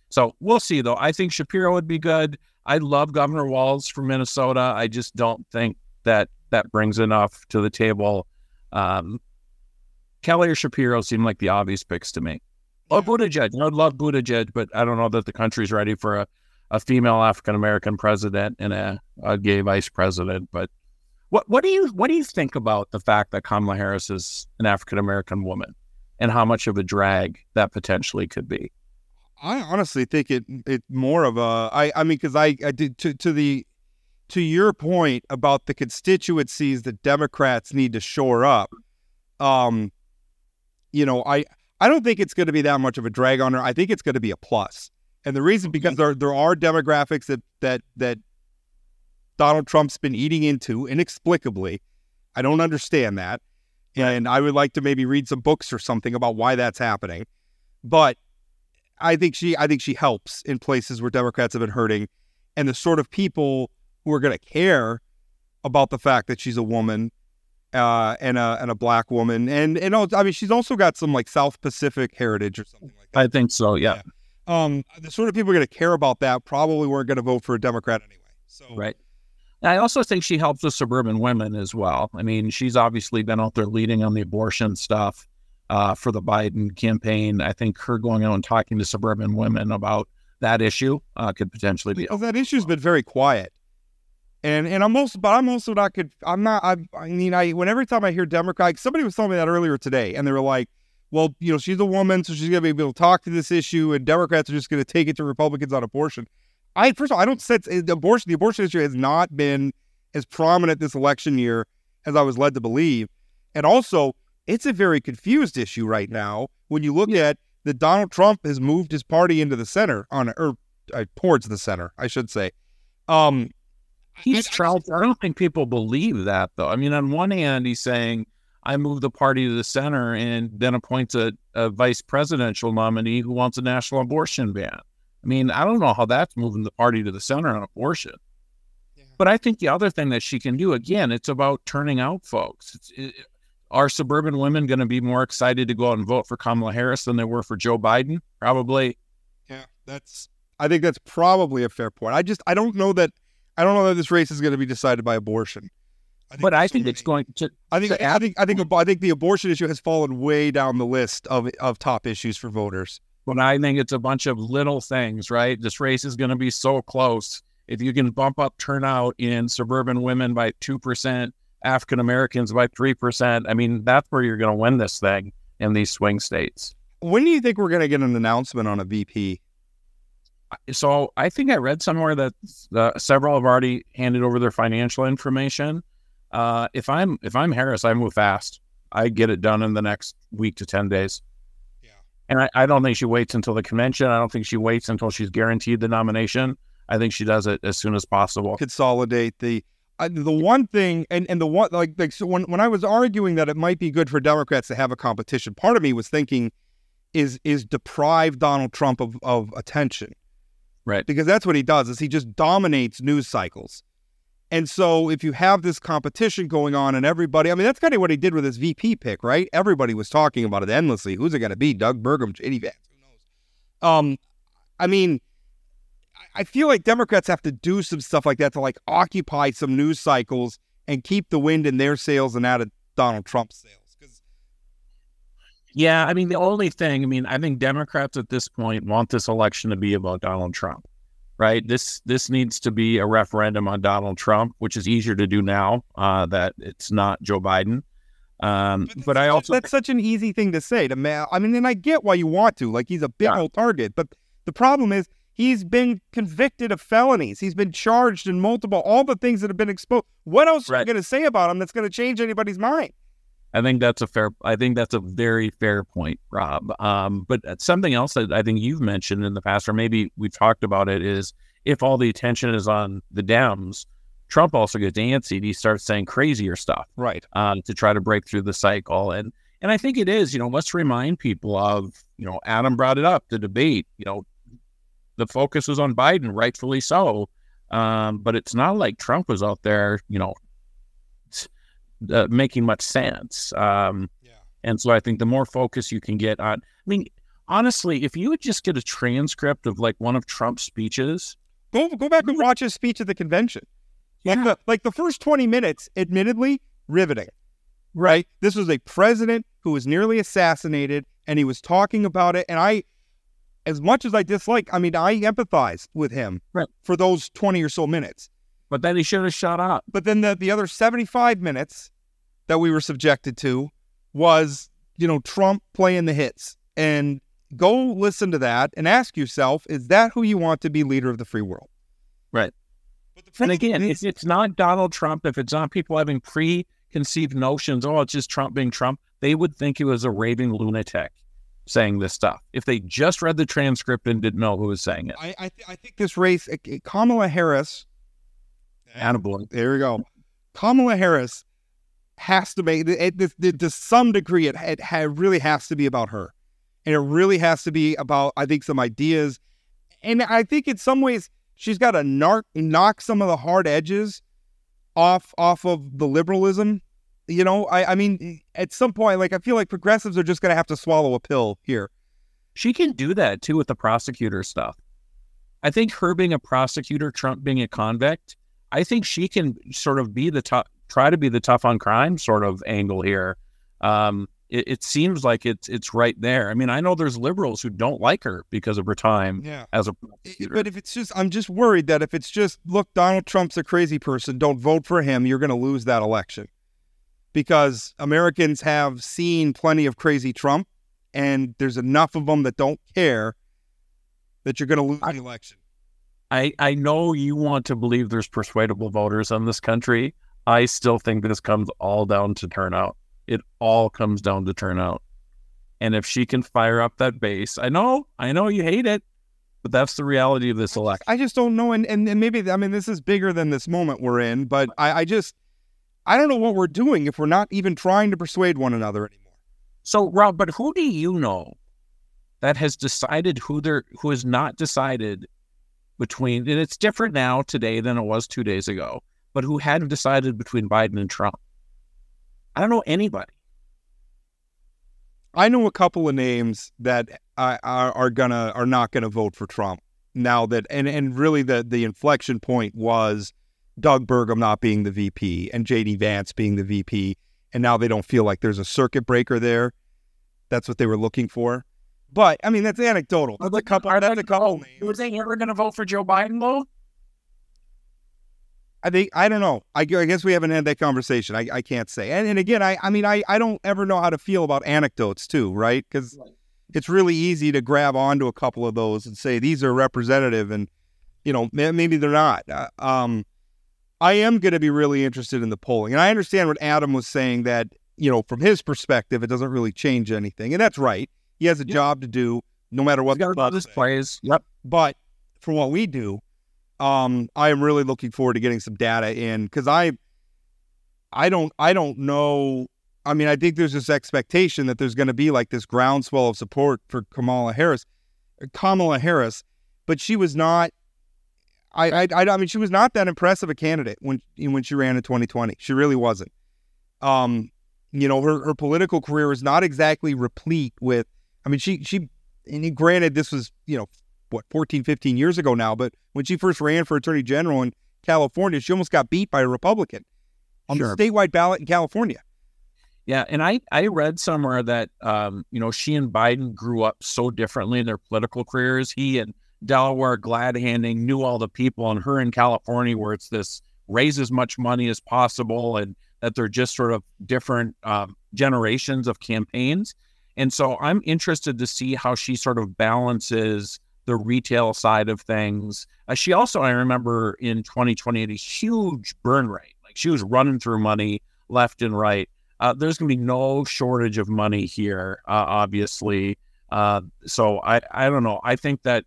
So we'll see, though. I think Shapiro would be good. I love Governor Walz from Minnesota. I just don't think that brings enough to the table. Kelly or Shapiro seem like the obvious picks to me. Oh, Buttigieg. I'd love Buttigieg, but I don't know that the country's ready for a female African-American president and a gay vice president. But what do you think about the fact that Kamala Harris is an African-American woman and how much of a drag that potentially could be? I honestly think it more of because I did to your point about the constituencies that Democrats need to shore up. I don't think it's going to be that much of a drag on her. I think it's going to be a plus. And the reason, because there are demographics that Donald Trump's been eating into inexplicably. I don't understand that. And I would like to maybe read some books or something about why that's happening. But I think she helps in places where Democrats have been hurting, and the sort of people who are going to care about the fact that she's a woman and a black woman, and she's also got some like South Pacific heritage or something like that. I think so. Yeah. The sort of people who are going to care about that probably weren't going to vote for a Democrat anyway. So right. I also think she helps with suburban women as well. I mean, she's obviously been out there leading on the abortion stuff for the Biden campaign. I think her going out and talking to suburban women about that issue could potentially be. Because that issue's been very quiet, and every time I hear Democrat, somebody was telling me that earlier today, and they were like, well, she's a woman, so she's going to be able to talk to this issue, and Democrats are just going to take it to Republicans on abortion. First of all, I don't sense the abortion issue has not been as prominent this election year as I was led to believe. And also, it's a very confused issue right now when you look at that Donald Trump has moved his party into the center, towards the center, I should say. He's trounced. I don't think people believe that, though. I mean, on one hand, he's saying, I moved the party to the center, and then appoints a vice presidential nominee who wants a national abortion ban. I mean, I don't know how that's moving the party to the center on abortion. Yeah. But I think the other thing that she can do, again, it's about turning out folks. Are suburban women going to be more excited to go out and vote for Kamala Harris than they were for Joe Biden? Probably. Yeah, I think that's probably a fair point. I don't know that this race is going to be decided by abortion. I think it's going to. I think the abortion issue has fallen way down the list of top issues for voters. But I think it's a bunch of little things, right? This race is going to be so close. If you can bump up turnout in suburban women by 2%, African Americans by 3%, I mean, that's where you're going to win this thing in these swing states. When do you think we're going to get an announcement on a VP? So I think I read somewhere that several have already handed over their financial information. If I'm Harris, I move fast. I get it done in the next week to 10 days. And I don't think she waits until the convention. I don't think she waits until she's guaranteed the nomination. I think she does it as soon as possible. Consolidate the one thing, and the one like so when I was arguing that it might be good for Democrats to have a competition, part of me was thinking is deprive Donald Trump of attention. Right. Because that's what he does, is he just dominates news cycles. And so if you have this competition going on and everybody, I mean, that's kind of what he did with his VP pick, right? Everybody was talking about it endlessly. Who's it going to be? Doug Burgum, J.D. Vance, who knows? I mean, I feel like Democrats have to do some stuff like that to like occupy some news cycles and keep the wind in their sails and out of Donald Trump's sails. Yeah, I mean, the only thing, I mean, I think Democrats at this point want this election to be about Donald Trump, right? This needs to be a referendum on Donald Trump, which is easier to do now that it's not Joe Biden. But I also... That's such an easy thing to say. I mean, and I get why you want to. Like, he's a big old target. But the problem is he's been convicted of felonies. He's been charged in all the things that have been exposed. What else are you going to say about him that's going to change anybody's mind? I think that's a very fair point, Rob. But something else that I think you've mentioned in the past, or maybe we've talked about it, is if all the attention is on the Dems, Trump also gets antsy. He starts saying crazier stuff, right? To try to break through the cycle. And I think it is, let's remind people of, Adam brought it up, the debate, the focus was on Biden, rightfully so. But it's not like Trump was out there, making much sense. And so I think the more focus you can get on, I mean, honestly, if you would just get a transcript of like one of Trump's speeches, go back and watch his speech at the convention. Yeah. Like the first 20 minutes, admittedly, riveting, right? This was a president who was nearly assassinated, and he was talking about it. And as much as I dislike, I empathize with him for those 20 or so minutes. But then he should have shut up. But then the other 75 minutes that we were subjected to was, Trump playing the hits. And go listen to that and ask yourself, is that who you want to be leader of the free world? Right. And again, if it's not Donald Trump, if it's not people having preconceived notions, it's just Trump being Trump, they would think he was a raving lunatic saying this stuff if they just read the transcript and didn't know who was saying it. I think this race, Kamala Harris... There we go. Kamala Harris has to make it to some degree. It really has to be about her, and it really has to be about, I think, some ideas. And I think in some ways she's got to knock some of the hard edges off of the liberalism. I mean, at some point, like I feel like progressives are just going to have to swallow a pill here. She can do that too with the prosecutor stuff. I think her being a prosecutor, Trump being a convict, I think she can sort of be try to be the tough on crime sort of angle here. It seems like it's right there. I mean, I know there's liberals who don't like her because of her time as a prosecutor. But if it's just, I'm just worried that if it's just, look, Donald Trump's a crazy person, don't vote for him, you're going to lose that election. Because Americans have seen plenty of crazy Trump, and there's enough of them that don't care that you're going to lose the election. I know you want to believe there's persuadable voters in this country. I still think this comes all down to turnout. It all comes down to turnout. And if she can fire up that base, I know you hate it, but that's the reality of this election. I just don't know. And maybe, I mean, this is bigger than this moment we're in, but I don't know what we're doing if we're not even trying to persuade one another anymore. So, Rob, but who do you know that has decided who has not decided between, and it's different now today than it was 2 days ago, but who hadn't decided between Biden and Trump? I don't know anybody. I know a couple of names that are not gonna vote for Trump now that, and really the inflection point was Doug Burgum not being the VP and J.D. Vance being the VP, and now they don't feel like there's a circuit breaker there. That's what they were looking for. But, I mean, that's anecdotal. That's a couple names. Was they ever going to vote for Joe Biden, though? I don't know. I guess we haven't had that conversation. I can't say. And again, I don't ever know how to feel about anecdotes, too, right? Because it's really easy to grab onto a couple of those and say, these are representative, and, maybe they're not. I am going to be really interested in the polling. And I understand what Adam was saying that, from his perspective, it doesn't really change anything. And that's right. He has a job to do, no matter what this plays. Yep. But for what we do, I am really looking forward to getting some data in, because I don't know. I mean, I think there's this expectation that there's going to be like this groundswell of support for Kamala Harris, but she was not. I mean, she was not that impressive a candidate when she ran in 2020. She really wasn't. Her political career is not exactly replete with. I mean, and granted, this was 14, 15 years ago now, but when she first ran for Attorney General in California, she almost got beat by a Republican on the statewide ballot in California. Yeah, and I read somewhere that she and Biden grew up so differently in their political careers. He in Delaware glad-handing, knew all the people, and her in California, where it's this raise as much money as possible, and that they're just sort of different generations of campaigns. And so I'm interested to see how she sort of balances the retail side of things. She also, I remember in 2020, had a huge burn rate. Like, she was running through money left and right. There's going to be no shortage of money here, obviously. So I don't know. I think that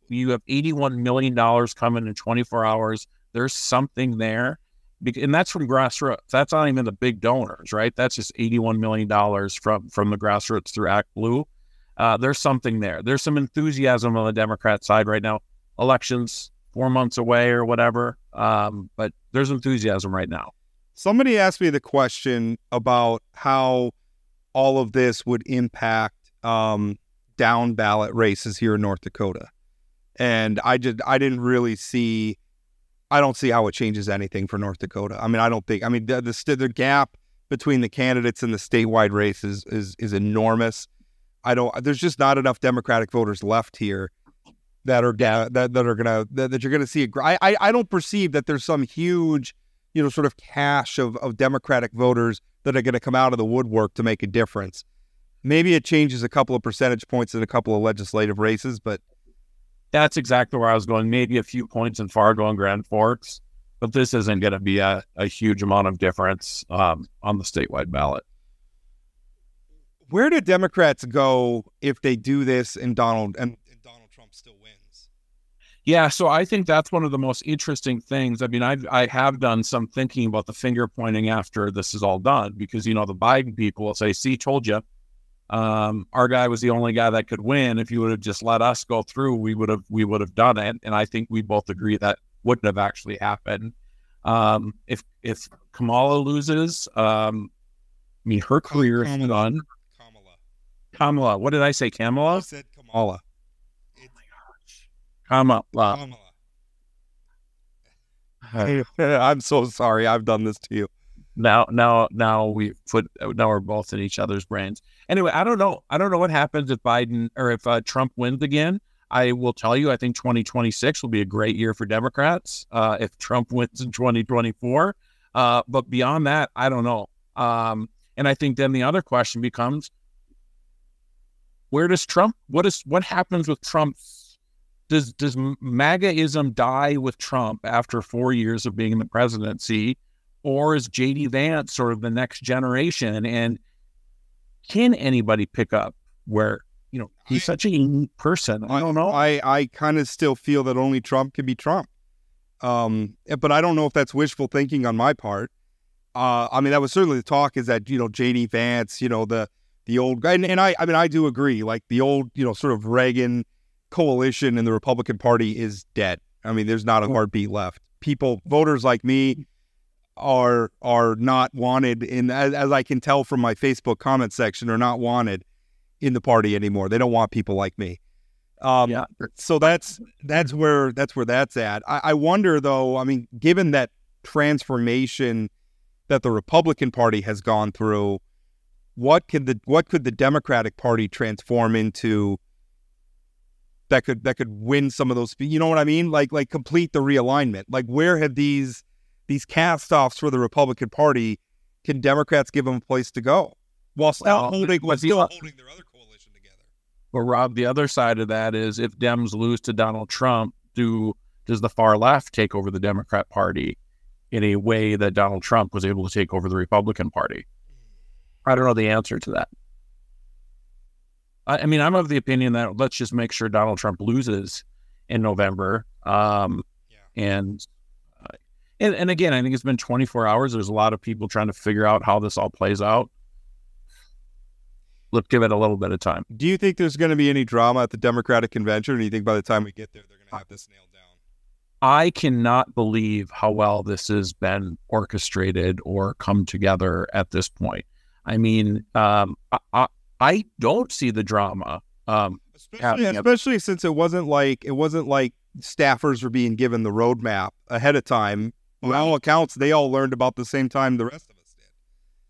you have $81 million coming in 24 hours. There's something there. And that's from grassroots. That's not even the big donors, right? That's just $81 million from the grassroots through Act Blue. There's something there. There's some enthusiasm on the Democrat side right now. Elections 4 months away or whatever. But there's enthusiasm right now. Somebody asked me the question about how all of this would impact down ballot races here in North Dakota. And I didn't really see. I don't see how it changes anything for North Dakota. I mean, I don't think. I mean, the gap between the candidates in the statewide race is enormous. There's just not enough Democratic voters left here that you're gonna see. I don't perceive that there's some huge, sort of cache of Democratic voters that are going to come out of the woodwork to make a difference. Maybe it changes a couple of percentage points in a couple of legislative races, but. That's exactly where I was going. Maybe a few points in Fargo and Grand Forks, but this isn't going to be a huge amount of difference on the statewide ballot. Where do Democrats go if they do this and Donald Trump still wins? Yeah, so I think that's one of the most interesting things. I mean, I have done some thinking about the finger pointing after this is all done, because the Biden people will say, "See, told you." Our guy was the only guy that could win. If you would have just let us go through, we would have done it. And I think we both agree that wouldn't have actually happened. If Kamala loses, I mean, her career is done. Kamala. What did I say? Kamala? I said Kamala. Oh my gosh. Kamala. I'm so sorry. I've done this to you. Now we're both in each other's brains. Anyway, I don't know what happens if Biden or if Trump wins again. I will tell you, I think 2026 will be a great year for Democrats if Trump wins in 2024. But beyond that, I don't know. And I think then the other question becomes, where does Trump? What happens with Trump? Does MAGAism die with Trump after 4 years of being in the presidency? Or is J.D. Vance sort of the next generation? And can anybody pick up where, he's such a unique person? I don't know. I kind of still feel that only Trump can be Trump. But I don't know if that's wishful thinking on my part. I mean, that was certainly the talk, is that, J.D. Vance, the old guy. And I do agree, like the old, sort of Reagan coalition in the Republican Party is dead. I mean, there's not a heartbeat left. Voters like me, are not wanted as I can tell from my Facebook comment section, are not wanted in the party anymore. They don't want people like me. So that's where that's at. I wonder though, I mean, given that transformation that the Republican Party has gone through, what could the Democratic Party transform into that could win some of those, you know what I mean? Like complete the realignment. Like, where have these cast-offs for the Republican Party, can Democrats give them a place to go while still holding their other coalition together? Well, Rob, the other side of that is, if Dems lose to Donald Trump, does the far left take over the Democrat Party in a way that Donald Trump was able to take over the Republican Party? I don't know the answer to that. I mean, I'm of the opinion that let's just make sure Donald Trump loses in November. And again, I think it's been 24 hours. There's a lot of people trying to figure out how this all plays out. Let's give it a little bit of time. Do you think there's going to be any drama at the Democratic convention, or do you think by the time we get there, they're going to have this nailed down? I cannot believe how well this has been orchestrated or come together at this point. I mean, I don't see the drama. Especially since it wasn't like staffers were being given the roadmap ahead of time. By all accounts, they all learned about the same time the rest of us did.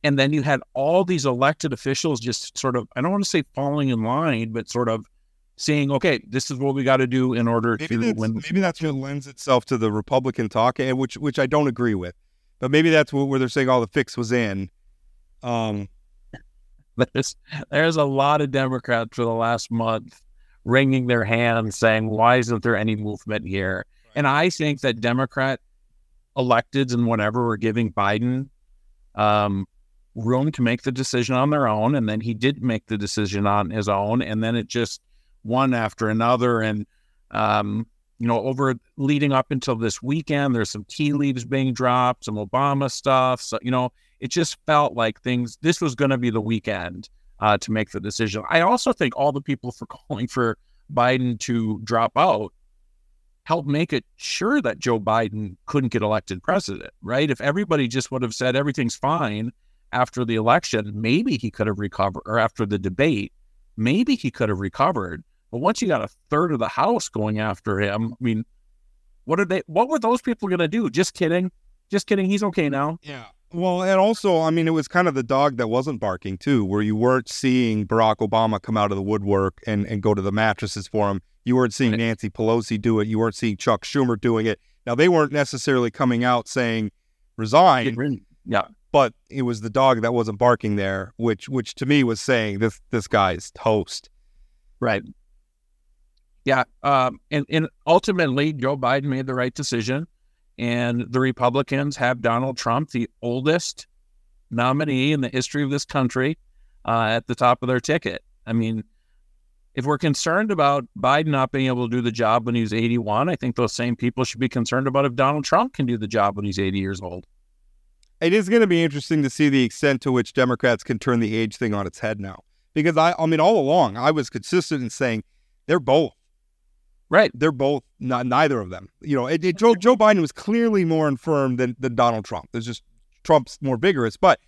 And then you had all these elected officials just sort of, I don't want to say falling in line, but sort of saying, okay, this is what we got to do in order to win. Maybe that's what lends itself to the Republican talk, which I don't agree with. But maybe that's where they're saying all the fix was in. There's a lot of Democrats for the last month wringing their hands saying, why isn't there any movement here? Right. And I think that Democrat electeds and whatever were giving Biden room to make the decision on their own. And then he did make the decision on his own. And then it just one after another. And, over leading up until this weekend, there's some tea leaves being dropped, some Obama stuff. So, it just felt like this was going to be the weekend to make the decision. I also think all the people for calling for Biden to drop out helped make it sure that Joe Biden couldn't get elected president, right? If everybody just would have said everything's fine after the election, maybe he could have recovered, or after the debate, maybe he could have recovered. But once you got a third of the House going after him, I mean, what were those people going to do? Just kidding. He's okay now. Yeah. Well, and also, I mean, it was kind of the dog that wasn't barking, too, where you weren't seeing Barack Obama come out of the woodwork and go to the mattresses for him. You weren't seeing Nancy Pelosi do it. You weren't seeing Chuck Schumer doing it. Now, they weren't necessarily coming out saying resign, but it was the dog that wasn't barking there, which to me was saying this guy's toast. Right. Yeah. And ultimately, Joe Biden made the right decision. And the Republicans have Donald Trump, the oldest nominee in the history of this country, at the top of their ticket. I mean, if we're concerned about Biden not being able to do the job when he's 81, I think those same people should be concerned about if Donald Trump can do the job when he's 80 years old. It is going to be interesting to see the extent to which Democrats can turn the age thing on its head now. Because, I mean, all along, I was consistent in saying they're both. Right. They're both, neither of them. Joe Biden was clearly more infirm than Donald Trump. There's just Trump's more vigorous. But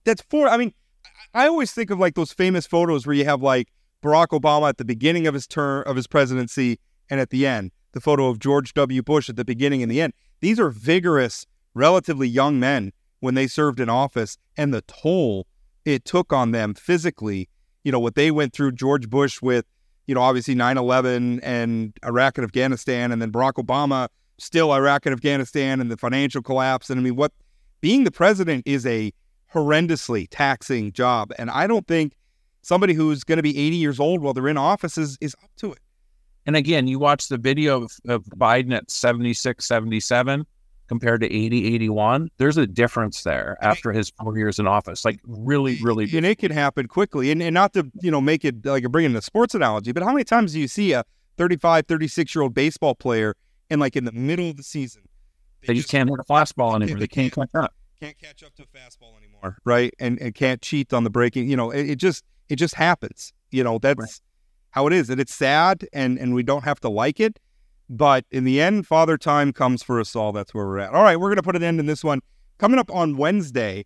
I always think of like those famous photos where you have like Barack Obama at the beginning of his term, of his presidency, and at the end. The photo of George W. Bush at the beginning and the end. These are vigorous, relatively young men when they served in office, and the toll it took on them physically, what they went through, George Bush with, obviously 9/11 and Iraq and Afghanistan, and then Barack Obama, still Iraq and Afghanistan and the financial collapse. And I mean, being the president is a horrendously taxing job. And I don't think somebody who's going to be 80 years old while they're in office is up to it. And again, you watch the video of Biden at 76, 77 compared to 80, 81. There's a difference there after his 4 years in office. Like really, really. And it can happen quickly. And not to, make it like bring in a sports analogy, but how many times do you see a 35, 36-year-old baseball player and like in the middle of the season, they just can't hit a fastball anymore. They can't catch up. Can't catch up to a fastball anymore, right? And can't cheat on the breaking. It just happens. That's right. How it is. And it's sad, and we don't have to like it. But in the end, Father Time comes for us all. That's where we're at. All right, we're going to put an end in this one. Coming up on Wednesday,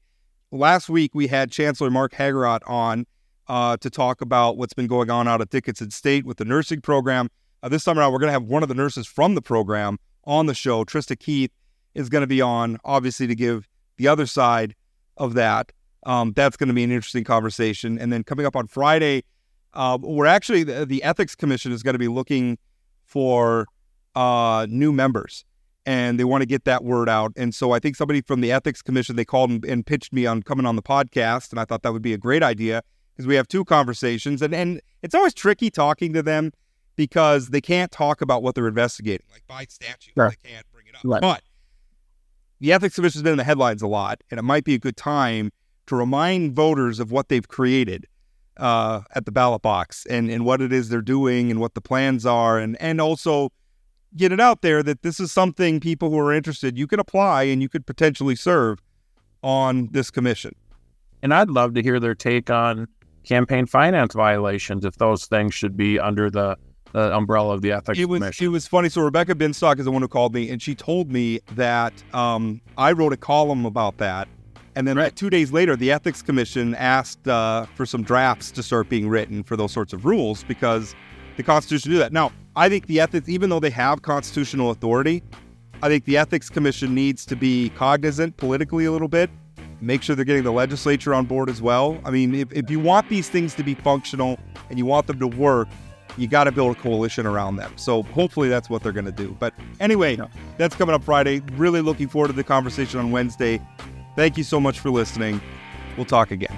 last week we had Chancellor Mark Hagerott on to talk about what's been going on out at Dickinson State with the nursing program. This time around, we're going to have one of the nurses from the program on the show. Trista Keith is going to be on, obviously, to give the other side of that. That's going to be an interesting conversation. And then coming up on Friday, we're actually, the Ethics Commission is going to be looking for new members, and they want to get that word out. And so I think somebody from the Ethics Commission, they called and pitched me on coming on the podcast, and I thought that would be a great idea because we have two conversations. And it's always tricky talking to them because they can't talk about what they're investigating. Like by statute, sure. They can't bring it up. Right. But the Ethics Commission has been in the headlines a lot, and it might be a good time to remind voters of what they've created at the ballot box and what it is they're doing and what the plans are, and also get it out there that this is something people who are interested, you could apply and you could potentially serve on this commission. And I'd love to hear their take on campaign finance violations, if those things should be under the umbrella of the Ethics Commission. It was funny. So Rebecca Binstock is the one who called me, and she told me that I wrote a column about that. And then 2 days later, the Ethics Commission asked for some drafts to start being written for those sorts of rules because the Constitution do that. Now, I think the ethics, even though they have constitutional authority, I think the Ethics Commission needs to be cognizant politically a little bit, make sure they're getting the legislature on board as well. I mean, if you want these things to be functional and you want them to work, you got to build a coalition around them. So hopefully that's what they're going to do. But anyway, that's coming up Friday. Really looking forward to the conversation on Wednesday. Thank you so much for listening. We'll talk again.